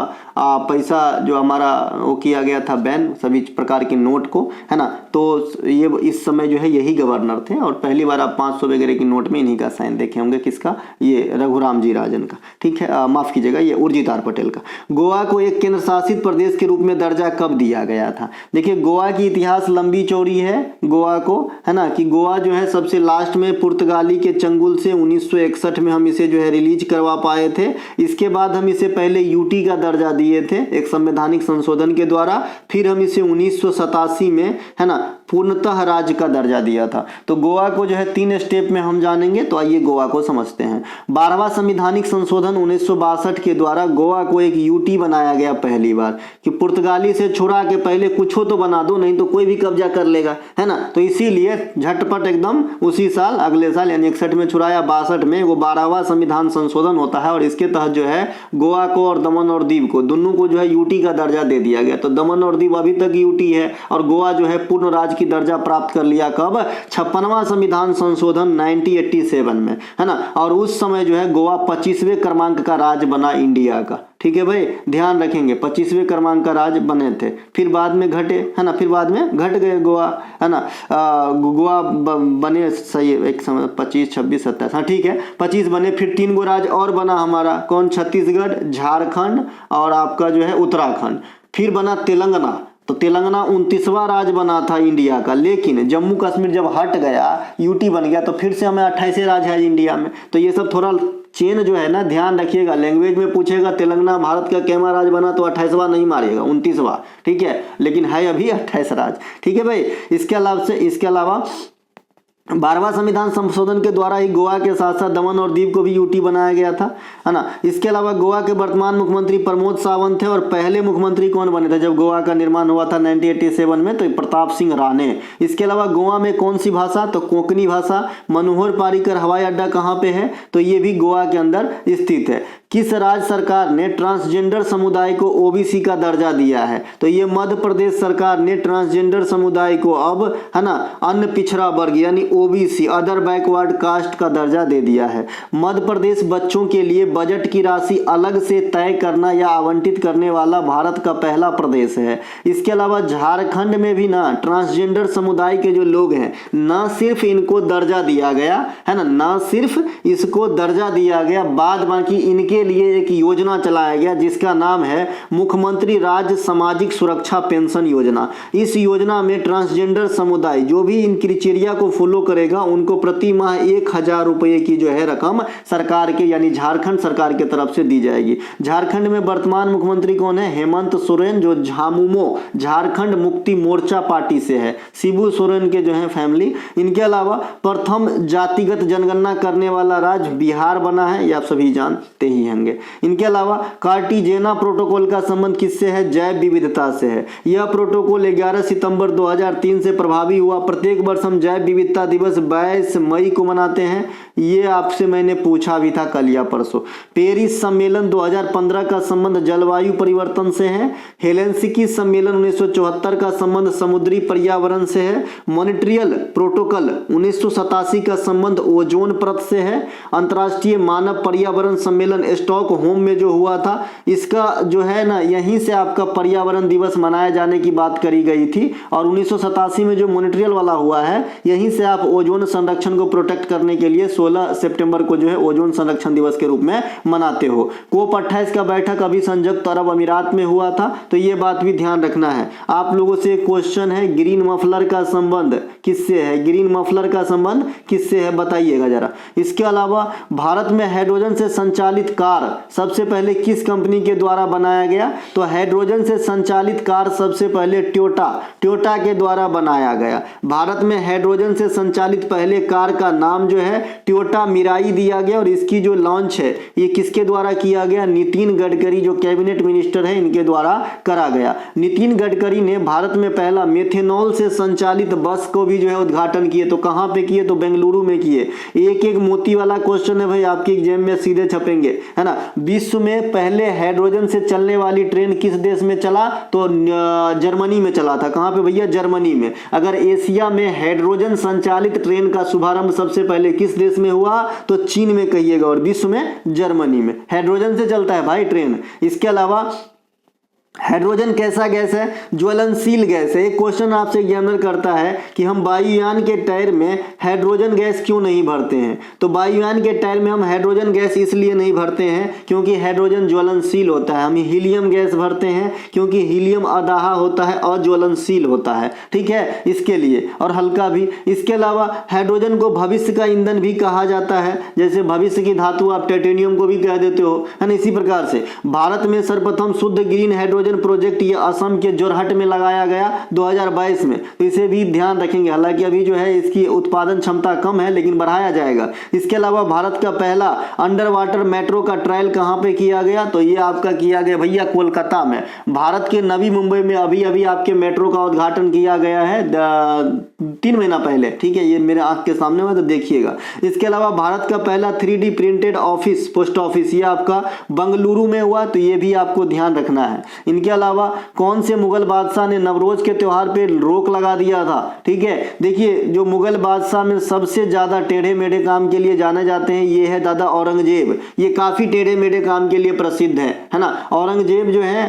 पैसा जो हमारा वो किया गया था बैन सभी प्रकार के नोट को, है ना, तो ये इस समय जो है यही गवर्नर थे और पहली बार आप 500 वगैरह की नोट में इन्हीं का साइन देखे होंगे, किसका, ये रघुराम जी राजन का, ठीक है, माफ कीजिएगा, ये उर्जित R पटेल का। गोवा को एक केंद्र शासित प्रदेश के रूप में दर्जा कब दिया गया था? देखिए गोवा की इतिहास लंबी चौड़ी है, गोवा को, है ना, कि गोवा जो है सबसे लास्ट में पुर्तगाली के चंगुल से 1961 में हम इसे जो है रिलीज करवा पाए थे। इसके बाद हम इसे पहले यूटी का दर्जा दिए थे एक संवैधानिक संशोधन के द्वारा, फिर हम इसे 1987 में, है ना, पूर्णतः राज्य का दर्जा दिया था। तो गोवा को जो है 3 स्टेप में हम जानेंगे, तो आइए गोवा को समझते हैं। 12वां संवैधानिक संशोधन 1962 के द्वारा गोवा को एक यूटी बनाया गया पहली बार, कि पुर्तगाली से छुड़ा के पहले कुछ हो तो बना दो, नहीं तो कोई भी कब्जा कर लेगा, है ना। तो इसीलिए झटपट एकदम उसी साल, अगले साल यानी 61 में छुड़ाया, 62 में वो 12वां संविधान संशोधन होता है और इसके तहत जो है गोवा को और दमन और दीव को, दोनों को जो है यूटी का दर्जा दे दिया गया। तो दमन और दीव अभी तक यूटी है और गोवा जो है पूर्ण राज्य की दर्जा प्राप्त कर लिया कब? 56वां संविधान संशोधन 1987 में, है ना। और उस समय जो है गोवा 25वें क्रमांक का राज्य बना इंडिया का, ठीक। ठीक है भाई, ध्यान रखेंगे। 25वें क्रमांक का राज्य बने थे, फिर बाद में घटे, है ना, फिर बाद में घट गए गोवा, है ना। गोवा बने, सही है, एक समय 25, 26, 27, हाँ ठीक है 25 बने। फिर 3 गो राज्य और बना हमारा, कौन, छत्तीसगढ़, झारखंड और आपका जो है उत्तराखंड। फिर बना तेलंगाना, तो तेलंगाना 29वां राज्य बना था इंडिया का, लेकिन जम्मू कश्मीर जब हट गया, यूटी बन गया, तो फिर से हमें 28 राज्य है इंडिया में। तो ये सब थोड़ा चेन जो है ना ध्यान रखिएगा, लैंग्वेज में पूछेगा तेलंगाना भारत का कैमा राज्य बना, तो 28वां नहीं मारिएगा, 29वां, ठीक है, लेकिन है अभी 28 राज्य, ठीक है भाई। इसके अलावा 12वां संविधान संशोधन के द्वारा ही गोवा के साथ साथ दमन और दीव को भी यूटी बनाया गया था, है ना। इसके अलावा गोवा के वर्तमान मुख्यमंत्री प्रमोद सावंत थे, और पहले मुख्यमंत्री कौन बने थे जब गोवा का निर्माण हुआ था 1987 में, तो प्रताप सिंह राणे। इसके अलावा गोवा में कौन सी भाषा, तो कोंकणी भाषा। मनोहर पारिकर हवाई अड्डा कहाँ पे है, तो ये भी गोवा के अंदर स्थित है। किस राज्य सरकार ने ट्रांसजेंडर समुदाय को ओबीसी का दर्जा दिया है, तो ये मध्य प्रदेश सरकार ने ट्रांसजेंडर समुदाय को अब, है ना, अन्य पिछड़ा वर्ग यानी ओबीसी, अदर बैकवर्ड कास्ट का दर्जा दे दिया है। मध्य प्रदेश बच्चों के लिए बजट की राशि अलग से तय करना या आवंटित करने वाला भारत का पहला प्रदेश है। इसके अलावा झारखंड में भी ना ट्रांसजेंडर समुदाय के जो लोग हैं, ना सिर्फ इनको दर्जा दिया गया, है ना सिर्फ इसको दर्जा दिया गया, बाद बाकी इनके लिए एक योजना चलाया गया जिसका नाम है मुख्यमंत्री राज्य सामाजिक सुरक्षा पेंशन योजना। इस योजना में ट्रांसजेंडर समुदाय जो भी इन क्राइटेरिया को फॉलो करेगा उनको प्रति माह 1000 रुपये की जो है रकम सरकार के यानी झारखंड सरकार की तरफ से दी जाएगी। झारखंड में वर्तमान मुख्यमंत्री कौन है, हेमंत सोरेन, जो झामुमो झारखंड मुक्ति मोर्चा पार्टी से है, शिबू सोरेन के जो है फैमिली। इनके अलावा प्रथम जातिगत जनगणना करने वाला राज्य बिहार बना है, ये आप सभी जानते ही होंगे। इनके अलावा कार्टिजेना प्रोटोकॉल का संबंध किससे है, जैव विविधता से है। यह प्रोटोकॉल 11 सितंबर 2003 से प्रभावी हुआ। प्रत्येक वर्ष हम जैव विविधता दिवस 22 मई को मनाते हैं, ये आपसे मैंने पूछा भी था कल या परसों। पेरिस सम्मेलन 2015 का संबंध जलवायु परिवर्तन से है। हेलेंसिकी सम्मेलन 1974 का संबंध समुद्री पर्यावरण से है। मॉन्ट्रियल प्रोटोकॉल 1987 का संबंध ओजोन परत से है। अंतर्राष्ट्रीय मानव पर्यावरण सम्मेलन स्टॉकहोम में जो हुआ था, इसका जो है ना यहीं से आपका पर्यावरण दिवस मनाए जाने की बात करी गई थी। और 1987 में जो मॉन्ट्रियल वाला हुआ है, यहीं से आप ओजोन संरक्षण को प्रोटेक्ट करने के लिए 16 सितंबर को जो है ओजोन संरक्षण दिवस के रूप में मनाते हो। कोप 28 का बैठक अभी संयुक्त अरब अमीरात में हुआ था, तो ये बात भी ध्यान रखना है। आप लोगों से क्वेश्चन है, ग्रीन मफलर का संबंध किससे है, ग्रीन मफलर का संबंध किससे है बताइएगा जरा। इसके अलावा भारत में हाइड्रोजन से संचालित कार सबसे पहले किस कंपनी के द्वारा बनाया गया, तो हाइड्रोजन से संचालित कार सबसे पहले टोयोटा के द्वारा बनाया गया। भारत में हाइड्रोजन से संचालित पहले कार का नाम जो है टोयोटा मिराई दिया गया, और इसकी जो लॉन्च है ये किसके द्वारा किया गया, नितिन गडकरी जो कैबिनेट मिनिस्टर है इनके द्वारा करा गया। नितिन गडकरी ने भारत में पहला मेथेनॉल से संचालित बस को भी जो है उद्घाटन किए, तो कहां पे किए, तो बेंगलुरु में किए। एक एक मोती वाला क्वेश्चन है भाई, आपके एग्जाम में सीधे छपेंगे, है ना। विश्व में पहले हाइड्रोजन से चलने वाली ट्रेन किस देश में चला, तो जर्मनी में चला था। कहां पे भैया, जर्मनी में। अगर एशिया में हाइड्रोजन संचालित ट्रेन का शुभारंभ सबसे पहले किस देश में हुआ, तो चीन में कहिएगा, और विश्व में जर्मनी में। हाइड्रोजन से चलता है भाई ट्रेन। इसके अलावा हाइड्रोजन कैसा गैस है, ज्वलनशील गैस है। एक क्वेश्चन आपसे एग्जामिनर करता है कि हम वायुयान के टायर में हाइड्रोजन गैस क्यों नहीं भरते हैं, तो वायुयान के टायर में हम हाइड्रोजन गैस इसलिए नहीं भरते हैं क्योंकि हाइड्रोजन ज्वलनशील होता है। हम हीलियम गैस भरते हैं क्योंकि हीलियम अदाह होता है, अज्वलनशील होता है, ठीक है, इसके लिए, और हल्का भी। इसके अलावा हाइड्रोजन को भविष्य का ईंधन भी कहा जाता है, जैसे भविष्य की धातु आप टाइटेनियम को भी कह देते हो, है ना। इसी प्रकार से भारत में सर्वप्रथम शुद्ध ग्रीन हाइड्रोजन प्रोजेक्ट ये असम के जोरहट में लगाया गया 2022 में, तो इसे भी ध्यान रखेंगे। हालांकि अभी जो है इसकी उत्पादन क्षमता कम है, लेकिन बढ़ाया जाएगा। इसके अलावा भारत का पहला अंडर वाटर मेट्रो का ट्रायल कहां पे किया गया, तो ये आपका किया गया भैया कोलकाता में। भारत के नवी मुंबई में अभी अभी आपके मेट्रो का उद्घाटन किया गया है 3 महीना पहले, ठीक है, ये मेरे आंख के सामने में, तो देखिएगा। इसके अलावा भारत का पहला 3D printed office post office ये आपका बंगलुरु में हुआ, तो ये भी आपको ध्यान रखना है। इनके अलावा कौन से मुगल बादशाह ने नवरोज के त्योहार पे रोक लगा दिया था? ठीक है, देखिए जो मुगल बादशाह में सबसे ज्यादा टेढ़े मेढ़े काम के लिए जाने जाते हैं ये है दादा औरंगजेब। ये काफी टेढ़े मेढ़े काम के लिए प्रसिद्ध है ना। औरंगजेब जो है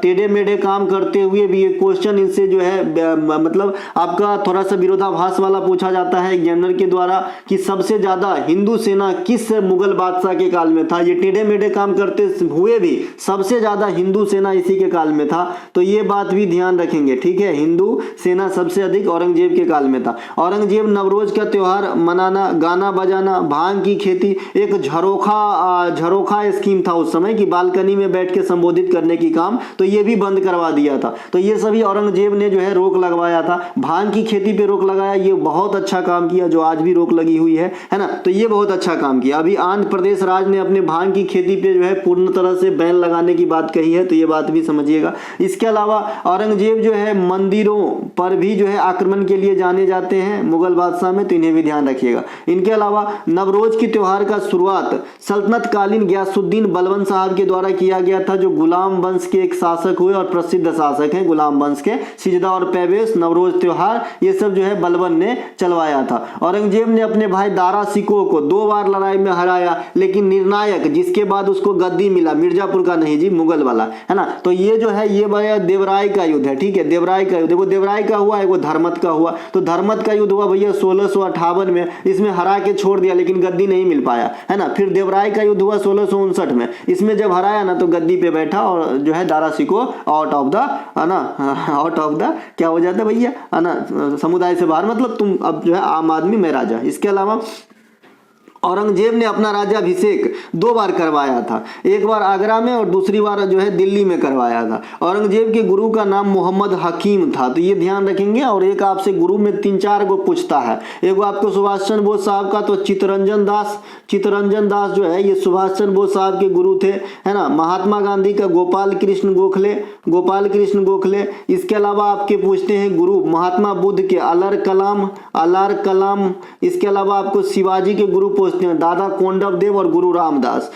टेढ़े मेढ़े काम करते हुए भी एक क्वेश्चन इनसे जो है मतलब आपका थोड़ा सा विरोधाभास वाला पूछा जाता है एग्जामिनर के द्वारा कि सबसे ज्यादा हिंदू सेना किस मुगल बादशाह के काल में था। ये टेढ़े मेढ़े काम करते हुए भी सबसे ज्यादा हिंदू सेना इसी के काल में था, तो ये बात भी ध्यान रखेंगे। ठीक है, हिंदू सेना सबसे अधिक औरंगजेब के काल में था। औरंगजेब नवरोज का त्योहार मनाना, गाना बजाना, भांग की खेती, एक झरोखा स्कीम था उस समय कि बालकनी में बैठ के संबोधित करने की काम, तो ये भी बंद करवा दिया था। तो ये सभी औरंगजेब ने जो है रोक लगवाया था। भांग की खेती पे रोक लगाया, ये बहुत अच्छा काम किया, जो आज भी रोक लगी हुई है ना, तो ये बहुत अच्छा काम किया। अभी आंध्र प्रदेश राज्य ने अपने भांग की खेती पे जो है पूर्ण तरह से बैन लगाने की बात कही है, तो ये बात भी समझिएगा। इसके अलावा औरंगजेब जो है मंदिरों पर भी जो है आक्रमण के लिए जाने जाते हैं मुगल बादशाह में, तो इन्हें भी ध्यान रखिएगा। इनके अलावा नवरोज की त्योहार का शुरुआत सल्तनत कालीन गयासुद्दीन बलबन साहब के द्वारा किया गया था, जो गुलाम वंश के एक शासक हुए और प्रसिद्ध शासक हैं गुलाम वंश के। सिजदा और पैवेश, नवरोज त्योहार, ये सब जो है बलबन ने चलवाया था। औरंगजेब ने अपने भाई दारा शिकोह को 2 बार लड़ाई में हराया, लेकिन निर्णायक जिसके बाद उसको गद्दी मिला, मिर्जापुर का नहीं जी, मुगल वाला, है ना। तो ये जो है ये भैया देवराय का युद्ध है। ठीक है, देवराय का युद्ध, वो देवराय का हुआ है, वो धर्मत का हुआ। तो धर्मत का युद्ध हुआ भैया 1658 में, इसमें हरा के छोड़ दिया लेकिन गद्दी नहीं मिल पाया, है ना। फिर देवराय का युद्ध हुआ 1659 में, इसमें जब हराया ना तो गद्दी पे बैठा और जो है Dara Shikoh out of the, है ना, आउट ऑफ द क्या हो जाता है भैया, है ना, समुदाय से बाहर, मतलब तुम अब जो है आम आदमी मैं राजा। इसके अलावा औरंगजेब ने अपना राज्याभिषेक 2 बार करवाया था, एक बार आगरा में और दूसरी बार जो है दिल्ली में करवाया था। औरंगजेब के गुरु का नाम मोहम्मद हकीम था, तो ये ध्यान रखेंगे। और एक आपसे गुरु में 3-4 गो पूछता है, एक आपको सुभाष चंद्र बोस साहब का, तो चित्तरंजन दास जो है ये सुभाष चंद्र बोस साहब के गुरु थे, है ना। महात्मा गांधी का गोपाल कृष्ण गोखले। इसके अलावा आपके पूछते हैं गुरु महात्मा बुद्ध के अलार कलाम। इसके अलावा आपको शिवाजी के गुरु पूछते हैं दादा कोंडव देव और गुरु रामदास।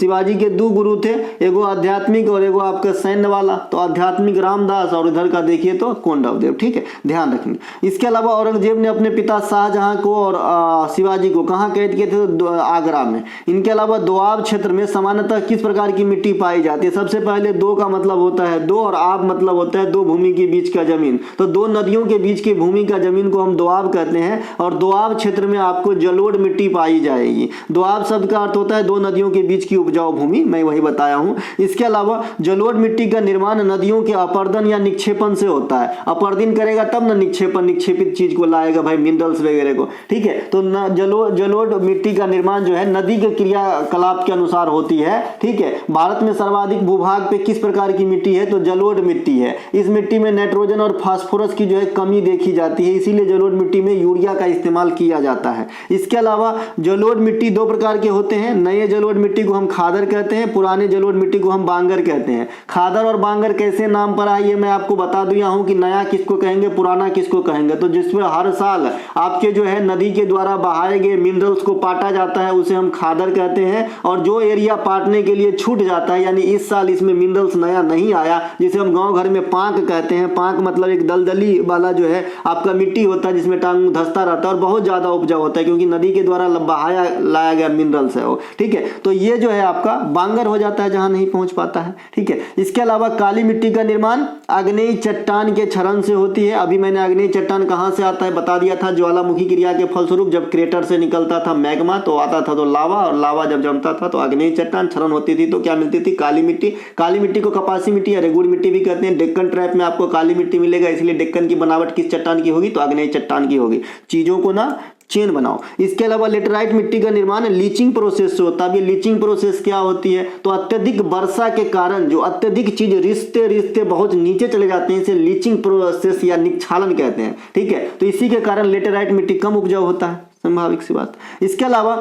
शिवाजी के 2 गुरु थे, एगो आध्यात्मिक और एगो आपका सैन्य वाला, तो आध्यात्मिक रामदास और इधर का देखिए तो कोंडव देव। ठीक है, ध्यान रखेंगे। इसके अलावा औरंगजेब ने अपने पिता शाहजहां को और शिवाजी को कहाँ कैद किए थे? आगरा में। इनके अलावा दोआब क्षेत्र में सामान्यतः किस प्रकार की मिट्टी पाई जाती है? सबसे पहले दो का मतलब होता है दो और आब मतलब होता है दो भूमि के बीच का जमीन, तो 2 नदियों के बीच की भूमि का जमीन को हम दोआब कहते हैं। और दोआब क्षेत्र में आपको जलोढ़ मिट्टी पाई जाएगी। दोआब शब्द का अर्थ होता है 2 नदियों के बीच की उपजाऊ भूमि, मैं वही बताया हूं। इसके अलावा जलोढ़ मिट्टी का निर्माण नदियों के अपर्दन या निक्षेपण से होता है। अपर्दन करेगा तब ना निक्षेपित चीज को लाएगा भाई, मिनरल्स वगैरह को। ठीक है, तो जलोढ़ मिट्टी का निर्माण जो है नदी के क्रियाकलाप के अनुसार होती है। ठीक है, भारत में सर्वाधिक भूभाग पे किस प्रकार की मिट्टी है? तो जलोढ़ मिट्टी है। इस मिट्टी में नाइट्रोजन और फास्फोरस की जो है कमी देखी जाती है, इसीलिए जलोढ़ मिट्टी में यूरिया का इस्तेमाल किया जाता है। इसके अलावा जलोढ़ मिट्टी 2 प्रकार के होते हैं। नए जलोढ़ मिट्टी को हम खादर कहते हैं, पुराने जलोढ़ मिट्टी को हम बांगर कहते हैं। खादर और बांगर कैसे नाम पर आए ये मैं आपको बता दिया हूं कि नया किसको कहेंगे, पुराना किसको कहेंगे। तो जिसमें हर साल आपके जो है नदी के द्वारा बहाए गए मिनरल्स को पाटा जाता है उसे हम खादर कहते हैं। और जो एरिया पाटने के लिए छूट जाता है, यानी इस साल इसमें मिनरल्स नया नहीं आया, जिसे हम गांव घर में पांक कहते हैं। पांक मतलब एक दलदली वाला जो है आपका मिट्टी होता है जिसमें टांग धंसता रहता है और बहुत ज्यादा उपजाऊ होता है, क्योंकि नदी के द्वारा बहाया लाया गया मिनरल्स है वो। ठीक है, तो ये जो है आपका बांगर हो जाता है जहां नहीं पहुंच पाता है। ठीक है, इसके अलावा काली मिट्टी का निर्माण आग्नेय चट्टान के क्षरण से होती है। अभी मैंने आग्नेय चट्टान कहां से आता है बता दिया था, ज्वालामुखी क्रिया के फलस्वरूप जब क्रेटर से निकलता था मैग्मा तो आता था तो लावा, और लावा जब जमता था तो आग्नेय चट्टान क्षरण होती थी, तो क्या मिलती थी? काली मिट्टी। काली मिट्टी को कपासी मिट्टी या रेगुड़ मिट्टी भी कहते हैं। डेक्कन ट्रैप में आपको काली मिट्टी मिलेगा, इसलिए डेक्कन की बनावट किस चट्टान की होगी? तो आग्नेय चट्टान की होगी। चीजों को ना चेन बनाओ। इसके अलावा लेटराइट मिट्टी का निर्माण लीचिंग प्रोसेस से होता है। अब ये लीचिंग प्रोसेस क्या होती है? तो अत्यधिक वर्षा के कारण जो अत्यधिक चीज रिश्ते बहुत नीचे चले जाते हैं, इसे लीचिंग प्रोसेस या निक्षालन कहते हैं। ठीक है, तो इसी के कारण लेटराइट मिट्टी कम उपजाऊ होता है, स्वाभाविक सी बात। इसके अलावा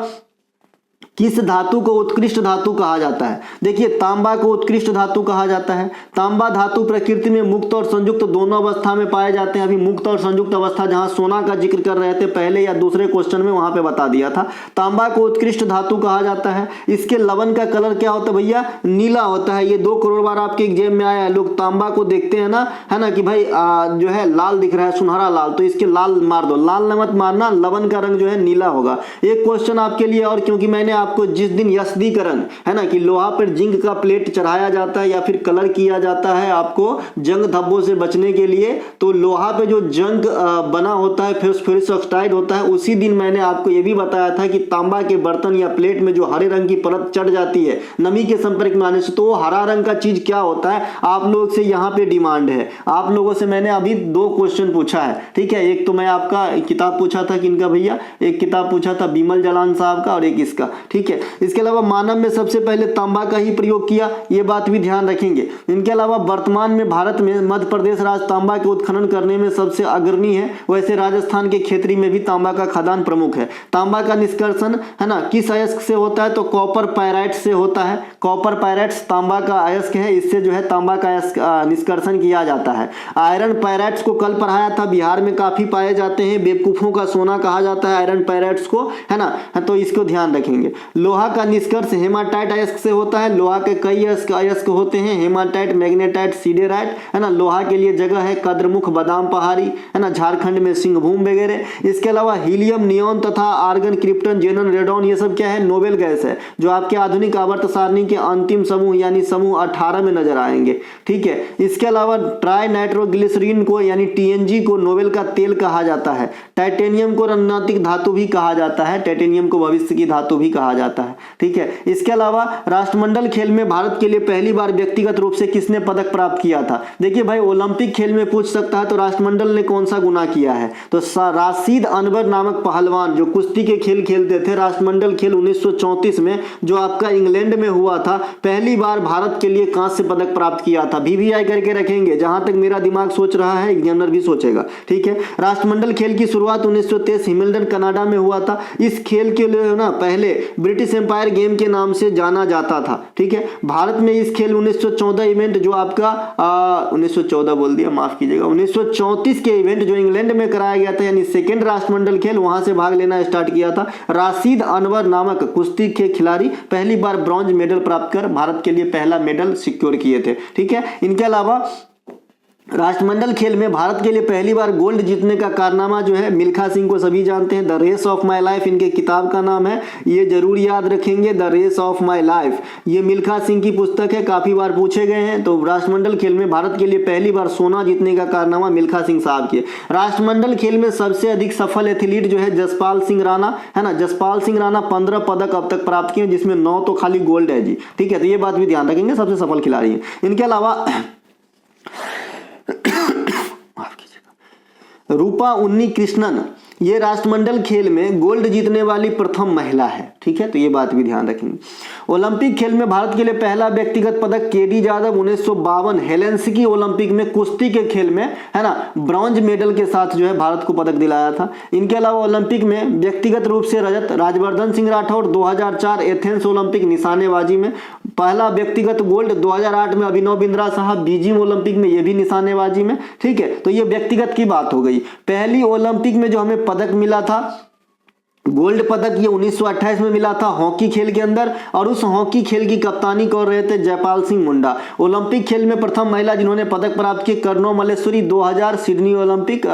किस धातु को उत्कृष्ट धातु कहा जाता है? देखिए, तांबा को उत्कृष्ट धातु कहा जाता है। तांबा धातु प्रकृति में मुक्त और संयुक्त दोनों अवस्था में पाए जाते हैं। अभी मुक्त और संयुक्त अवस्था जहां सोना का जिक्र कर रहे थे पहले या दूसरे क्वेश्चन में, वहां पे बता दिया था। तांबा को उत्कृष्ट धातु कहा जाता है। इसके लवण का कलर क्या होता है भैया? नीला होता है। ये 2 करोड़ बार आपके एग्जाम में आया है। लोग तांबा को देखते हैं ना, है ना, कि भाई जो है लाल दिख रहा है, सुनहरा लाल, तो इसके लाल मार दो। लाल मत मारना, लवण का रंग जो है नीला होगा। एक क्वेश्चन आपके लिए और, क्योंकि मैंने आपको जिस दिन यस्दीकरण, है ना, कि लोहा पर जिंक का प्लेट चढ़ाया जाता है या फिर कलर किया जाता है आपको जंग धब्बों से बचने के लिए, तो लोहा पे जो जंग बना होता है, फेरस ऑक्साइड होता है, उसी दिन मैंने आपको ये भी बताया था कि तांबा के बर्तन या प्लेट में जो हरे रंग की परत चढ़ जाती है नमी के संपर्क में आने से, तो वो हरा रंग का चीज क्या होता है, आप लोग से यहाँ पे डिमांड है। आप लोगों से मैंने अभी 2 क्वेश्चन पूछा है, ठीक है। एक तो मैं आपका किताब पूछा था किनका भैया, एक किताब पूछा था बिमल जालान साहब का और एक इसका, ठीक है। इसके अलावा मानव में सबसे पहले तांबा का ही प्रयोग किया, ये बात भी ध्यान रखेंगे। इनके अलावा वर्तमान में भारत में मध्य प्रदेश राज्य तांबा के उत्खनन करने में सबसे अग्रणी है। वैसे राजस्थान के खेतरी में भी तांबा का खदान प्रमुख है। तांबा का निष्कर्षण, है ना, किस अयस्क से होता है? तो कॉपर पायराइट से होता है। कॉपर पायराइट्स तांबा का अयस्क है, इससे जो है तांबा का निष्कर्षण किया जाता है। आयरन पायराइट्स को कल पढ़ाया था, बिहार में काफी पाए जाते हैं, बेवकूफों का सोना कहा जाता है आयरन पायराइट्स को, है ना, तो इसको ध्यान रखेंगे। लोहा का निष्कर्ष हेमाटाइट अयस्क से होता है। लोहा के कई अयस्क होते हैं, हेमाटाइट, मैग्नेटाइट, सीडेराइट, है ना। लोहा के लिए जगह है कद्रमुख, बादाम पहाड़ी, है ना, झारखंड में सिंहभूम वगैरह। इसके अलावा हीलियम, नियोन तथा आर्गन, क्रिप्टन, जेनन, रेडॉन, ये सब क्या है? नोबेल गैस है, जो आपके आधुनिक आवर्त सारणी के अंतिम समूह यानी समूह 18 में नजर आएंगे, ठीक है। इसके अलावा ट्राई नाइट्रोग्लिसरीन को यानी TNG को नोबेल का तेल कहा जाता है। टाइटेनियम को रणनीतिक धातु भी कहा जाता है, टाइटेनियम को भविष्य की धातु भी कहा जाता है, ठीक है। इसके अलावा राष्ट्रमंडल खेल में भारत के लिए पहली बार व्यक्तिगत रूप से किसने पदक प्राप्त किया था? देखिए भाई, ओलंपिक खेल में पूछ सकता है तो राष्ट्रमंडल ने कौन सा गुना किया है? तो राशिद अनवर नामक पहलवान जो कुश्ती के खेल खेलते थे, राष्ट्रमंडल खेल 1934 में जो आपका इंग्लैंड में हुआ था, पहली बार भारत के लिए कांस्य पदक प्राप्त किया था। VVI करके रखेंगे, जहां तक मेरा दिमाग सोच रहा है एग्जामिनर भी सोचेगा, ठीक है। राष्ट्रमंडल खेल की शुरुआत 1923 हिमिल्टन कनाडा में हुआ था। इस खेल के लिए ना पहले ब्रिटिश एम्पायर गेम के नाम से जाना जाता था, ठीक है। भारत में इस खेल 1914 इवेंट जो आपका 1914 बोल दिया, माफ कीजिएगा, 1934 के इवेंट जो इंग्लैंड में कराया गया था, यानी सेकेंड राष्ट्रमंडल खेल, वहां से भाग लेना स्टार्ट किया था। राशिद अनवर नामक कुश्ती के खिलाड़ी पहली बार ब्रॉन्ज मेडल प्राप्त कर भारत के लिए पहला मेडल सिक्योर किए थे, ठीक है। इनके अलावा राष्ट्रमंडल खेल में भारत के लिए पहली बार गोल्ड जीतने का कारनामा जो है, मिल्खा सिंह को सभी जानते हैं, the race of my life इनके किताब का नाम है, ये जरूर याद रखेंगे, the race of my life. ये मिल्खा सिंह की पुस्तक है, काफी बार पूछे गए हैं। तो राष्ट्रमंडल खेल में भारत के लिए पहली बार सोना जीतने का कारनामा मिल्खा सिंह साहब के। राष्ट्रमंडल खेल में सबसे अधिक सफल एथलीट जो है जसपाल सिंह राणा, है ना। जसपाल सिंह राणा 15 पदक अब तक प्राप्त किए, जिसमें 9 तो खाली गोल्ड है जी, ठीक है। तो ये बात भी ध्यान रखेंगे, सबसे सफल खिलाड़ी है। इनके अलावा रूपा उन्नी कृष्णन, ये राष्ट्रमंडल खेल में गोल्ड जीतने वाली प्रथम महिला है, ठीक है। तो ये बात भी ध्यान रखेंगे। ओलंपिक खेल में भारत के लिए पहला व्यक्तिगत पदक KD जाधव 1952 हेलेंसिकी ओलंपिक में कुश्ती के खेल में, है ना, ब्रॉन्ज मेडल के साथ जो है भारत को पदक दिलाया था। इनके अलावा ओलंपिक में व्यक्तिगत रूप से रजत राजवर्धन सिंह राठौर 2004 एथेंस ओलंपिक निशानेबाजी में, पहला व्यक्तिगत गोल्ड 2008 में अभिनव बिंद्रा साहब बीजिंग ओलंपिक में, ये भी निशानेबाजी में, ठीक है। तो ये व्यक्तिगत की बात हो गई। पहली ओलंपिक में जो हमें पदक मिला था गोल्ड पदक, ये 1928 में मिला था हॉकी खेल के अंदर, और उस हॉकी खेल की कप्तानी कर रहे थे जयपाल सिंह मुंडा। ओलंपिक खेल में प्रथम महिला जिन्होंने पदक प्राप्त किए कर्नो मल्लेश्वरी 2000 सिडनी ओलंपिक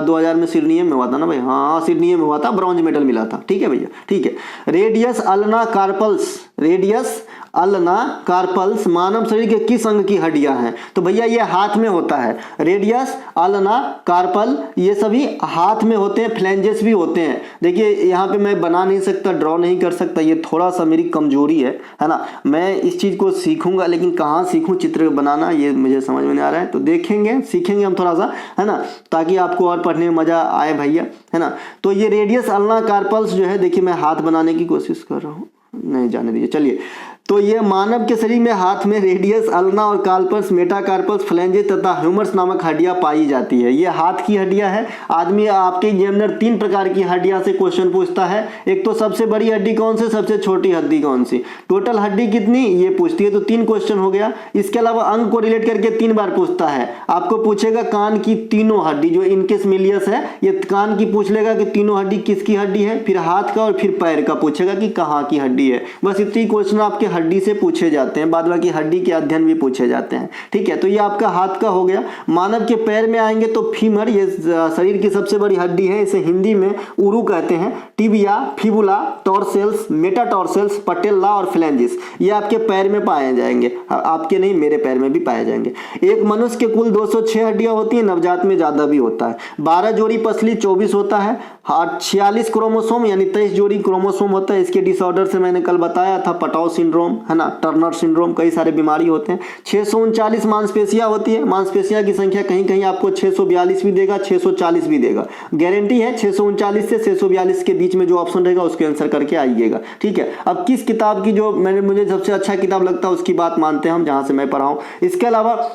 2000 में सिडनी में हुआ था ना भाई, हाँ सिडनी में हुआ था, ब्रॉन्ज मेडल मिला था, ठीक है भैया, ठीक है। Radius ulna carpals, radius ulna carpals मानव शरीर के किस अंग की हड्डियां हैं? तो भैया ये हाथ में होता है। रेडियस, अल्ना, कार्पल, ये सभी हाथ में होते हैं, फ्लैंजेस भी होते हैं। देखिए यहाँ पे मैं बना नहीं सकता, ड्रॉ नहीं कर सकता, ये थोड़ा सा मेरी कमजोरी है ना। मैं इस चीज को सीखूंगा, लेकिन कहाँ सीखूं चित्र बनाना, ये मुझे समझ में नहीं आ रहा है। तो देखेंगे, सीखेंगे हम थोड़ा सा, है ना, ताकि आपको और पढ़ने में मजा आए भैया, है ना। तो ये रेडियस अल्ना कार्पल्स जो है, देखिए मैं हाथ बनाने की कोशिश कर रहा हूँ, नहीं जाने दीजिए, चलिए। तो ये मानव के शरीर में हाथ में रेडियस, अल्ना और कार्पस, मेटाकार्पस, फ्लैंजेस तथा ह्यूमरस नामक हड्डियां पाई जाती है। ये हाथ की हड्डियां है। आदमी आपके एग्जामिनर 3 प्रकार की हड्डियां से क्वेश्चन पूछता है। एक तो सबसे बड़ी हड्डी कौन सी, सबसे छोटी हड्डी कौन सी, टोटल हड्डी कितनी, ये पूछती है। तो 3 क्वेश्चन हो गया। इसके अलावा अंग को रिलेट करके 3 बार पूछता है। आपको पूछेगा कान की तीनों हड्डी जो इनकेस मिलियस है, ये कान की पूछ लेगा कि तीनों हड्डी किसकी हड्डी है, फिर हाथ का और फिर पैर का पूछेगा कि कहाँ की हड्डी है। बस इतनी क्वेश्चन आपके हड्डी से पूछे जाते हैं, बाद बाकी हड्डी के अध्ययन भी पूछे जाते हैं। ठीक है, तो ये आपका हाथ का हो गया। मानव के पैर में आएंगे तो फीमर, ये शरीर की सबसे बड़ी हड्डी है। इसे हिंदी में उरु कहते हैं। टिबिया, फिबुला, टॉर्सेल्स, मेटाटॉर्सेल्स, पटेला और फ्लैंजिस, ये आपके पैर में पाए जाएंगे। आपके नहीं, मेरे पैर में भी पाए जाएंगे। एक मनुष्य के कुल 206 हड्डियां होती है, नवजात में ज्यादा भी होता है। 12 जोड़ी पसली, 24 होता है। 46 क्रोमोसोम यानी 23 जोड़ी क्रोमोसोम होता है। इसके डिसऑर्डर से मैंने कल बताया था, पटाव सिंड्रोम है ना, टर्नर सिंड्रोम, कई सारे बीमारी होते हैं। 639 मांसपेशियां होती है। मांसपेशियां की संख्या कहीं कहीं आपको 642 भी देगा, 640 भी देगा। गारंटी है 639 से 642 के बीच में जो ऑप्शन रहेगा उसके आंसर करके आइएगा। ठीक है, अब किस किताब की जो मुझे सबसे अच्छा किताब लगता है उसकी बात मानते हैं हम, जहां से मैं पढ़ा हूं। इसके अलावा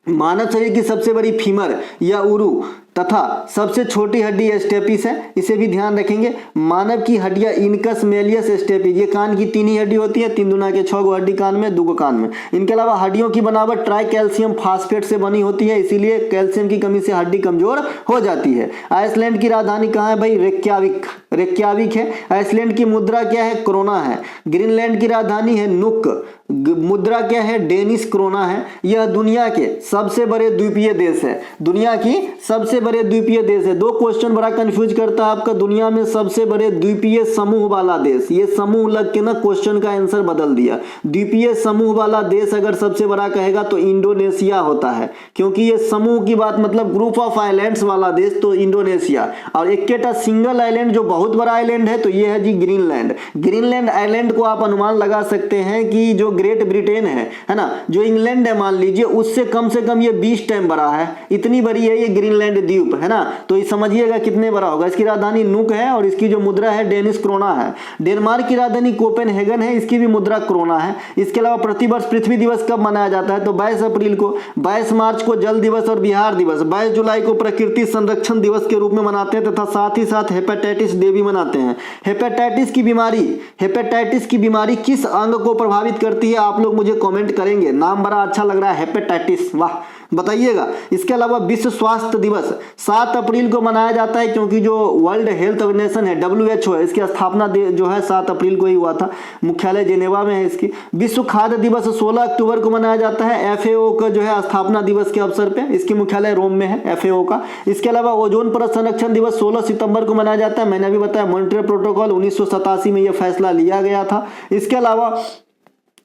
मानव शरीर की सबसे बड़ी फीमर या उरु तथा सबसे छोटी हड्डी स्टेपिस है, इसे भी ध्यान रखेंगे। मानव की हड्डियां इनकस, मेलियस, स्टेपिस, ये कान की 3 ही हड्डी होती है। 3 दूना के 6 हड्डी कान में, 2 कान में। इनके अलावा हड्डियों की बनावट ट्राई कैल्शियम फास्फेट से बनी होती है, इसीलिए कैल्शियम की कमी से हड्डी कमजोर हो जाती है। आइसलैंड की राजधानी कहाँ है भाई, रेक्याविक है। आइसलैंड की मुद्रा क्या है, क्रोना है। ग्रीनलैंड की राजधानी है नुक, मुद्रा क्या है, डेनिश क्रोना है। यह दुनिया के सबसे बड़े द्वीपीय देश है। दुनिया की सबसे बड़े द्वीपीय देश है। 2 क्वेश्चन बड़ा कंफ्यूज करता है आपका, दुनिया में सबसे बड़े द्वीपीय समूह वाला देश, ये समूह लग के ना क्वेश्चन का आंसर बदल दिया। द्वीपीय समूह वाला देश अगर सबसे बड़ा कहेगा तो इंडोनेशिया होता है, क्योंकि ये समूह की बात मतलब ग्रुप ऑफ आइलैंड्स वाला देश तो इंडोनेशिया। और एक सिंगल आइलैंड जो बहुत बड़ा आइलैंड है तो ये है जी ग्रीनलैंड। ग्रीनलैंड आइलैंड को आप अनुमान लगा सकते हैं कि जो ग्रेट ब्रिटेन है ना, जो इंग्लैंड है मान लीजिए, उससे कम से कम ये 20 टाइम बड़ा है। इतनी बड़ी है ये ग्रीनलैंड द्वीप है ना, तो ये समझिएगा कितने बड़ा होगा। इसकी राजधानी नुक है और इसकी जो मुद्रा है डेनिश क्रोना है। डेनमार्क की राजधानी कोपेनहेगन है, इसकी भी मुद्रा क्रोना है। इसके अलावा प्रतिवर्ष पृथ्वी दिवस कब मनाया जाता है, तो 22 अप्रैल को। 22 मार्च को जल दिवस और बिहार दिवस। 22 जुलाई को प्रकृति संरक्षण दिवस के रूप में मनाते हैं तथा साथ ही साथ हेपेटाइटिस डे भी मनाते हैं। हेपेटाइटिस की बीमारी किस अंग को प्रभावित करती है, आप लोग मुझे कमेंट करेंगे। नाम बड़ा अच्छा लग रहा है, हेपेटाइटिस, वाह, बताइएगा। इसके अलावा विश्व स्वास्थ्य दिवस 7 अप्रैल को मनाया जाता है, क्योंकि जो वर्ल्ड हेल्थ ऑर्गेनाइजेशन है WHO है, इसकी स्थापना जो है 7 अप्रैल को ही हुआ था। मुख्यालय जेनेवा में है इसकी। विश्व खाद्य दिवस 16 अक्टूबर को मनाया जाता है। FAO का जो है स्थापना दिवस के अवसर पे, इसकी मुख्यालय रोम में है FAO का। इसके अलावा ओजोन परत संरक्षण दिवस 16 सितंबर को मनाया जाता है। मैंने अभी बताया मॉन्ट्रियल प्रोटोकॉल 1987 में यह फैसला लिया गया था। इसके अलावा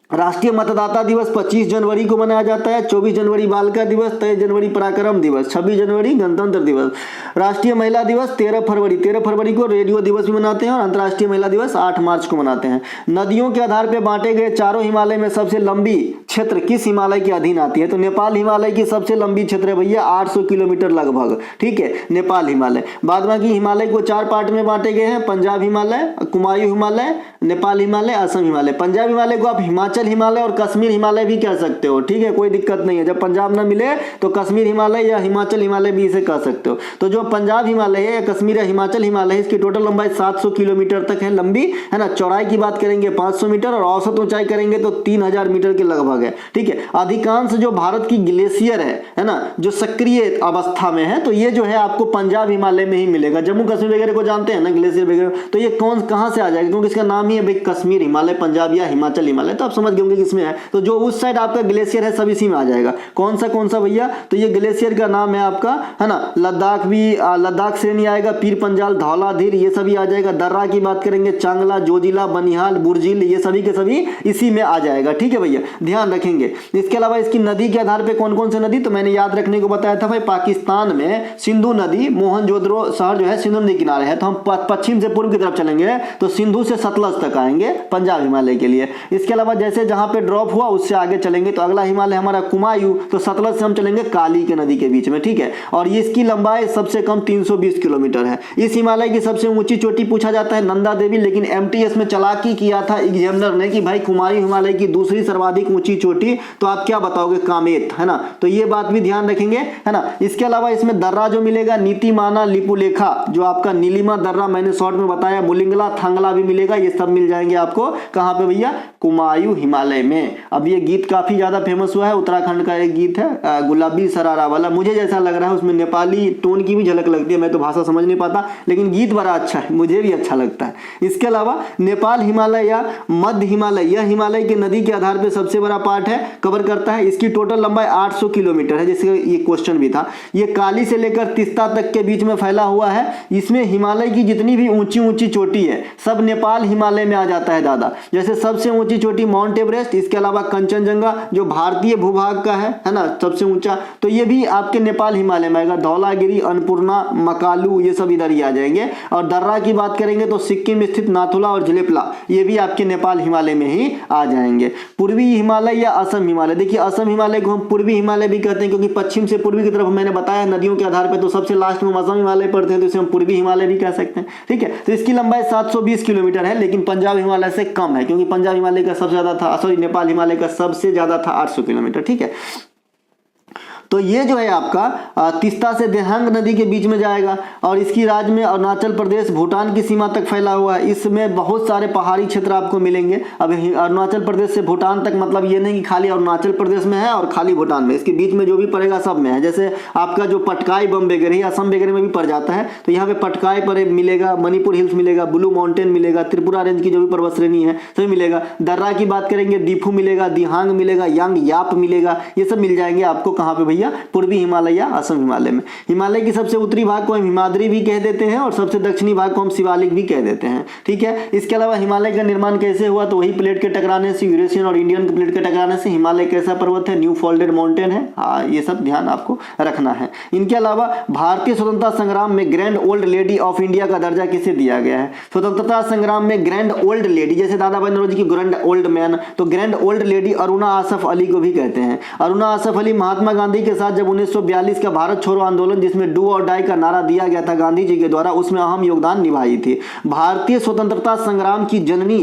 राष्ट्रीय मतदाता दिवस 25 जनवरी को मनाया जाता है। 24 जनवरी बालिका दिवस, 23 जनवरी पराक्रम दिवस, 26 जनवरी गणतंत्र दिवस। राष्ट्रीय महिला दिवस 13 फरवरी को रेडियो दिवस भी मनाते हैं। और अंतर्राष्ट्रीय महिला दिवस 8 मार्च को मनाते हैं। नदियों के आधार पर बांटे गए चारों हिमालय में सबसे लंबी क्षेत्र किस हिमालय के अधीन आती है, तो नेपाल हिमालय की सबसे लंबी क्षेत्र है भैया, 800 किलोमीटर लगभग। ठीक है, नेपाल हिमालय। बाद बाकी हिमालय को 4 पार्ट में बांटे गए हैं, पंजाब हिमालय, कुमायूं हिमालय, नेपाल हिमालय, असम हिमालय। पंजाब हिमालय को आप हिमाचल हिमालय और कश्मीर हिमालय भी कह सकते हो। ठीक है, कोई दिक्कत नहीं है। जब पंजाब ना मिले तो कश्मीर हिमालय या हिमाचल हिमालय भी इसे कह सकते हो। तो जो पंजाब हिमालय है या कश्मीर या हिमाचल हिमालय है, इसकी टोटल लंबाई 700 किलोमीटर तक है लंबी, है ना। चौड़ाई की बात करेंगे 500 मीटर और औसत ऊंचाई करेंगे तो 3000 मीटर के लगभग है। ठीक है, अधिकांश जो भारत की ग्लेशियर है ना, जो सक्रिय अवस्था में है, तो ये जो है आपको पंजाब हिमालय में ही मिलेगा। जम्मू कश्मीर वगैरह को जानते हैं ना, ग्लेशियर वगैरह, तो ये कहां से आ जाएगा, क्योंकि इसका नाम ही है भाई कश्मीर हिमालय, पंजाब या हिमाचल हिमालय, तो आप समझ गए होंगे किसमें है। तो जो उस साइड आपका ग्लेशियर है सब इसी में आ जाएगा। कौन सा भैया, तो ये ग्लेशियर का नाम है आपका, है ना, लद्दाख भी, लद्दाख श्रेणी आएगा, पीर पंजाल, धौलाधीर, ये सभी आ जाएगा। दर्रा की बात करेंगे, चांगला, जोजिला, बनिहाल, बुर्जिल, ये सभी के सभी इसी में आ जाएगा। ठीक है भैया, ध्यान रखेंगे। इसके अलावा इसकी नदी के आधार पे कौन कौन सी नदी, तो मैंने याद रखने को बताया था भाई, पाकिस्तान में सिंधु नदी, मोहनजोदड़ो शहर जो है सिंधु नदी किनारे है, तो हम पश्चिम से पूर्व की तरफ चलेंगे तो सिंधु से सतलज तक आएंगे पंजाब हिमालय के लिए। इसके अलावा जैसे जैसे जहाँ पे ड्रॉप हुआ उससे आगे चलेंगे तो अगला हिमालय हमारा कुमायूं, तो सतलज से हम चलेंगे काली के नदी के बीच में, ठीक है। और ये इसकी लंबाई सबसे कम 320 किलोमीटर है। इस हिमालय की सबसे ऊंची चोटी पूछा जाता है नंदा देवी, लेकिन एमटीएस में चालाकी किया था एग्जामिनर ने कि भाई कुमायूं हिमालय की दूसरी सर्वाधिक ऊंची चोटी, तो आप क्या बताओगे, कामेत, है ना। तो ये बात भी ध्यान रखेंगे, है ना। इसके अलावा इसमें दर्रा जो मिलेगा नीतिमाना लिपुलेखा, जो आपका नीलिमा दर्रा मैंने शॉर्ट में बताया, मुलिंगला थांगला भी मिलेगा, ये सब मिल जाएंगे आपको कहां पे भैया, कुमायूं हिमालय में। अब ये गीत काफी ज्यादा फेमस हुआ है, उत्तराखंड का एक गीत है गुलाबी सरारा वाला, मुझे जैसा लग रहा है उसमें नेपाली टोन की भी झलक लगती है, मैं तो भाषा समझ नहीं पाता, लेकिन गीत बड़ा अच्छा है, मुझे भी अच्छा लगता है। इसके अलावा नेपाल हिमालय या मध्य हिमालय, यह हिमालय के नदी के आधार पर सबसे बड़ा पार्ट है, कवर करता है। इसकी टोटल लंबाई 800 किलोमीटर है, जैसे ये क्वेश्चन भी था। ये काली से लेकर तिस्ता तक के बीच में फैला हुआ है। इसमें हिमालय की जितनी भी ऊंची ऊंची चोटी है सब नेपाल हिमालय में आ जाता है दादा। जैसे सबसे ऊंची चोटी माउंट एवरेस्ट, इसके अलावा कंचनजंगा जो भारतीय भूभाग का है ना, सबसे ऊंचा, तो ये भी आपके नेपाल हिमालय में आएगा। धौलागिरी, अन्नपूर्णा, मकालू, ये सब इधर ही आ जाएंगे। और दर्रा की बात करेंगे तो सिक्किम स्थित नाथुला और जलेपला, ये भी आपके नेपाल हिमालय में ही आ जाएंगे। पूर्वी हिमालय या असम हिमालय, देखिए असम हिमालय को हम पूर्वी हिमालय भी कहते हैं, क्योंकि पश्चिम से पूर्वी की तरफ मैंने बताया नदियों के आधार पर, तो सबसे लास्ट में असम हिमालय पड़ते हैं, तो इसे हम पूर्वी हिमालय भी कह सकते हैं, ठीक है। तो इसकी लंबाई 720 किलोमीटर है, लेकिन पंजाब हिमालय से कम है, क्योंकि पंजाब हिमालय का सबसे ज्यादा था, सॉरी नेपाल हिमालय का सबसे ज्यादा था 800 किलोमीटर, ठीक है। तो ये जो है आपका तिस्ता से देहांग नदी के बीच में जाएगा, और इसकी राज्य में अरुणाचल प्रदेश भूटान की सीमा तक फैला हुआ है। इसमें बहुत सारे पहाड़ी क्षेत्र आपको मिलेंगे। अब अरुणाचल प्रदेश से भूटान तक, मतलब ये नहीं कि खाली अरुणाचल प्रदेश में है और खाली भूटान में, इसके बीच में जो भी पड़ेगा सब में है। जैसे आपका जो पटकाई बम वगैरह असम वगैरह में भी पड़ जाता है, तो यहाँ पे पटकाई पर मिलेगा, मणिपुर हिल्स मिलेगा, ब्लू माउंटेन मिलेगा, त्रिपुरा रेंज की जो भी पर्वत श्रेणी है सभी मिलेगा। दर्रा की बात करेंगे, दीफू मिलेगा, दिहांग मिलेगा, यांग याप मिलेगा, ये सब मिल जाएंगे आपको कहाँ पे भैया, पूर्वी हिमालय या असम हिमालय में। हिमालय की सबसे उत्तरी भाग को हम हिमाद्री भी कह देते हैं, और सबसे दक्षिणी भाग को हम शिवालिक भी कह देते हैं, ठीक है। इसके अलावा हिमालय का निर्माण कैसे हुआ, तो वही प्लेट के टकराने से, यूरेशियन और इंडियन प्लेट के टकराने से। हिमालय कैसा पर्वत है, न्यू फोल्डेड माउंटेन है, हाँ ये सब ध्यान आपको रखना है। इनके अलावा भारतीय स्वतंत्रता संग्राम में grand old lady of India का दर्जा किसे दिया गया है। स्वतंत्रता संग्राम में ग्रैंड ओल्ड लेडी, जैसे दादा भाई नौरोजी की ग्रैंड ओल्ड मैन, तो grand old lady Aruna Asaf Ali को भी कहते हैं। अरुणा आसफ अली महात्मा गांधी के साथ जब 1942 का भारत छोड़ो आंदोलन, जिसमें डू और डाई का नारा दिया गया था गांधी जी के द्वारा, उसमें अहम योगदान निभाई थी। भारतीय स्वतंत्रता संग्राम की जननी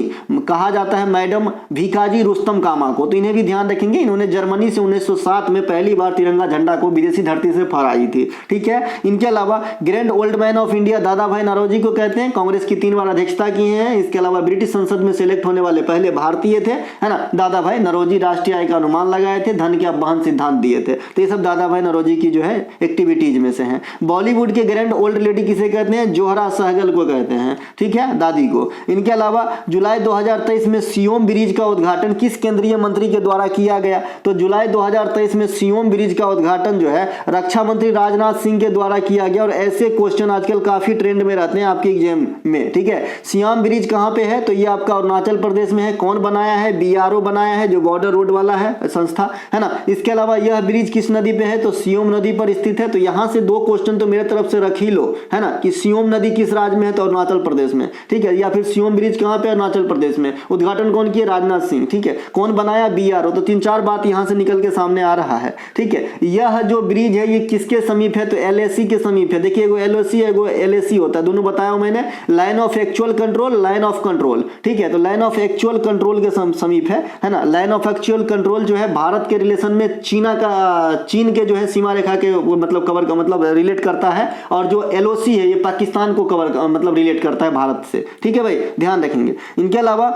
कहा जाता है मैडम भीखाजी रुस्तम कामा को, तो इन्हें भी ध्यान रखेंगे। इन्होंने जर्मनी से 1907 में पहली बार तिरंगा झंडा को विदेशी धरती से फहराई थी, ठीक है। इनके अलावा grand old man of India दादा भाई नौरोजी को कहते हैं, कांग्रेस की 3 बार अध्यक्षता की है। इसके अलावा ब्रिटिश संसद में सिलेक्ट होने वाले पहले भारतीय थे, है ना, दादा भाई नौरोजी। राष्ट्रीय आय का अनुमान लगाए थे, धन के वहन सिद्धांत दिए थे, तो ये सब दादा भाई नौरोजी की जो है एक्टिविटीज में से हैं। बॉलीवुड के ग्रैंड ओल्ड लेडी किसे कहते हैं, जोहरा सहगल को कहते हैं, ठीक है, दादी को। इनके अलावा जुलाई 2023 में सियोम ब्रिज का उद्घाटन किस केंद्रीय मंत्री के द्वारा किया गया, तो जुलाई 2023 में सियोम ब्रिज का उद्घाटन जो है रक्षा मंत्री राजनाथ सिंह के द्वारा किया गया। और ऐसे क्वेश्चन आजकल काफी ट्रेंड में रहते हैं आपके एग्जाम में, ठीक है। सियाम ब्रिज कहां पे है, तो ये आपका अरुणाचल प्रदेश में है। कौन बनाया है, बीआरओ बनाया है, जो बॉर्डर रोड वाला है संस्था, है ना। इसके अलावा यह ब्रिज किस नदी पे है, तो सियोम नदी पर स्थित है। तो यहां से 2 क्वेश्चन तो मेरे तरफ से रख ही लो, है ना, कि सियोम नदी किस राज्य में है, तो अरुणाचल प्रदेश में, ठीक है। या फिर सियोम ब्रिज कहां पे, अरुणाचल प्रदेश में। उद्घाटन कौन किया, राजनाथ सिंह, ठीक है। कौन बनाया, बीआरओ। तो 3-4 बात यहां से निकल के सामने आ रहा है, ठीक है। यह जो ब्रिज है ये किसके समीप है, तो एलएसी के समीप है। देखिए एगो एलओसी है, एगो एलएसी होता है, दोनों बताया मैंने। Line of actual control, line of control, ठीक है। तो लाइन ऑफ एक्चुअल कंट्रोल के समीप है ना। लाइन ऑफ एक्चुअल कंट्रोल जो है भारत के रिलेशन में चीन के जो है सीमा रेखा के मतलब कवर का मतलब रिलेट करता है, और जो एलओसी है ये पाकिस्तान को कवर मतलब रिलेट करता है भारत से, ठीक है भाई, ध्यान रखेंगे। इनके अलावा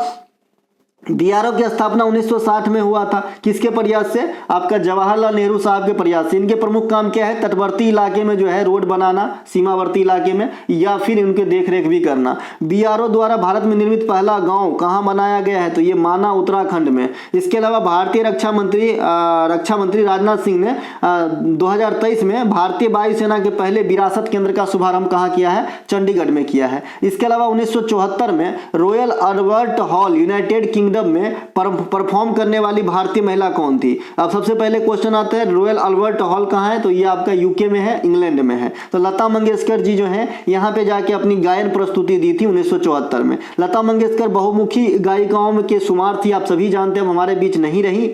बीआरओ की स्थापना 1960 में हुआ था, किसके प्रयास से, आपका जवाहरलाल नेहरू साहब के प्रयास से। इनके प्रमुख काम क्या है, तटवर्ती इलाके में जो है रोड बनाना, सीमावर्ती इलाके में, या फिर उनके देखरेख भी करना। बीआरओ द्वारा भारत में निर्मित पहला गांव कहां बनाया गया है, तो ये माना उत्तराखंड में। इसके अलावा भारतीय रक्षा मंत्री राजनाथ सिंह ने 2023 में भारतीय वायुसेना के पहले विरासत केंद्र का शुभारंभ कहां किया है, चंडीगढ़ में किया है। इसके अलावा 1974 में royal Albert hall United kingdom kingdom में परफॉर्म करने वाली भारतीय महिला कौन थी। अब सबसे पहले क्वेश्चन आता है रॉयल अल्बर्ट हॉल कहाँ है, तो ये आपका यूके में है, इंग्लैंड में है। तो लता मंगेशकर जी जो है यहाँ पे जाके अपनी गायन प्रस्तुति दी थी 1974 में। लता मंगेशकर बहुमुखी गायिकाओं में के शुमार थी, आप सभी जानते हैं, हमारे बीच नहीं रही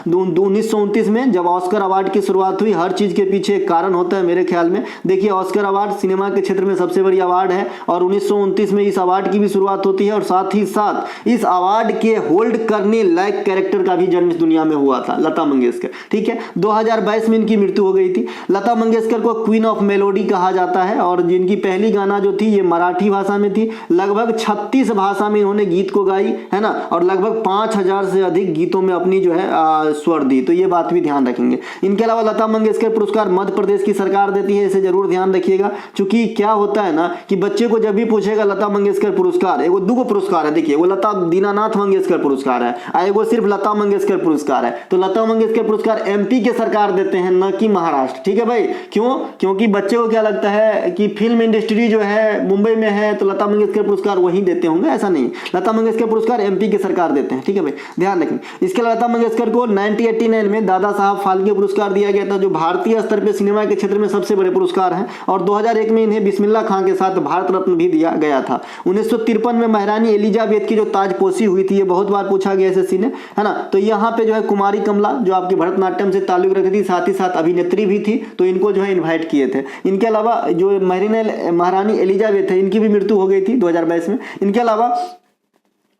1929 में जब ऑस्कर अवार्ड की शुरुआत हुई। हर चीज के पीछे एक कारण होता है मेरे ख्याल में। देखिए ऑस्कर अवार्ड सिनेमा के क्षेत्र में सबसे बड़ी अवार्ड है और 1929 में इस अवार्ड की भी शुरुआत होती है और साथ ही साथ इस अवार्ड के होल्ड करने लायक कैरेक्टर का भी जन्म इस दुनिया में हुआ था, लता मंगेशकर। ठीक है, 2022 में इनकी मृत्यु हो गई थी। लता मंगेशकर को क्वीन ऑफ मेलोडी कहा जाता है और जिनकी पहली गाना जो थी ये मराठी भाषा में थी। लगभग 36 भाषा में इन्होंने गीत को गाई है ना, और लगभग 5000 से अधिक गीतों में अपनी जो है स्वर दी। तो ये बात भी ध्यान रखेंगे। इनके अलावा लता मंगेशकर पुरस्कार मध्य प्रदेश की सरकार देती है, इसे जरूर ध्यान रखिएगा। क्योंकि क्या होता है ना कि बच्चे को जब भी पूछेगा लता मंगेशकर पुरस्कार, एगो दो पुरस्कार है, देखिए वो लता दीनानाथ मंगेशकर पुरस्कार है, एगो सिर्फ लता मंगेशकर पुरस्कार है। तो लता मंगेशकर पुरस्कार एमपी के सरकार देते हैं, न कि महाराष्ट्र। ठीक है भाई, क्यों? क्योंकि बच्चे को क्या लगता है कि फिल्म इंडस्ट्री जो है मुंबई में है तो लता मंगेशकर पुरस्कार वहीं देते होंगे, ऐसा नहीं। लता मंगेशकर पुरस्कार एमपी के सरकार देते हैं। ठीक है भाई, ध्यान रखें। इसके अलावा लता मंगेशकर को 1989 में दादा साहब फाल्के पुरस्कार दिया गया था, जो भारतीय स्तर पर सिनेमा के क्षेत्र में सबसे बड़े पुरस्कार हैं। और 2001 में इन्हें बिस्मिल्लाह खां के साथ भारत रत्न भी दिया गया था। 1953 में महारानी एलिजाबेथ की जो ताजपोशी हुई थी, ये बहुत बार पूछा गया एसएससी ने, है ना। तो यहाँ पे जो है कुमारी कमला जो आपके भरतनाट्यम से ताल्लुक रखती थी, साथ ही साथ अभिनेत्री भी थी, तो इनको जो है इन्वाइट किए थे। इनके अलावा जो महारानी एलिजाबेथ है, इनकी भी मृत्यु हो गई थी 2022 में। इनके अलावा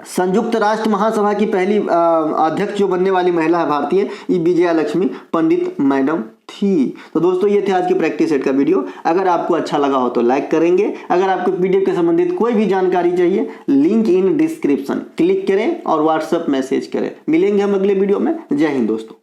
संयुक्त राष्ट्र महासभा की पहली अध्यक्ष जो बनने वाली महिला है भारतीय, ये विजया लक्ष्मी पंडित मैडम थी। तो दोस्तों ये थे आज की प्रैक्टिस सेट का वीडियो। अगर आपको अच्छा लगा हो तो लाइक करेंगे। अगर आपको पीडीएफ के संबंधित कोई भी जानकारी चाहिए, लिंक इन डिस्क्रिप्शन क्लिक करें और व्हाट्सएप मैसेज करें। मिलेंगे हम अगले वीडियो में। जय हिंद दोस्तों।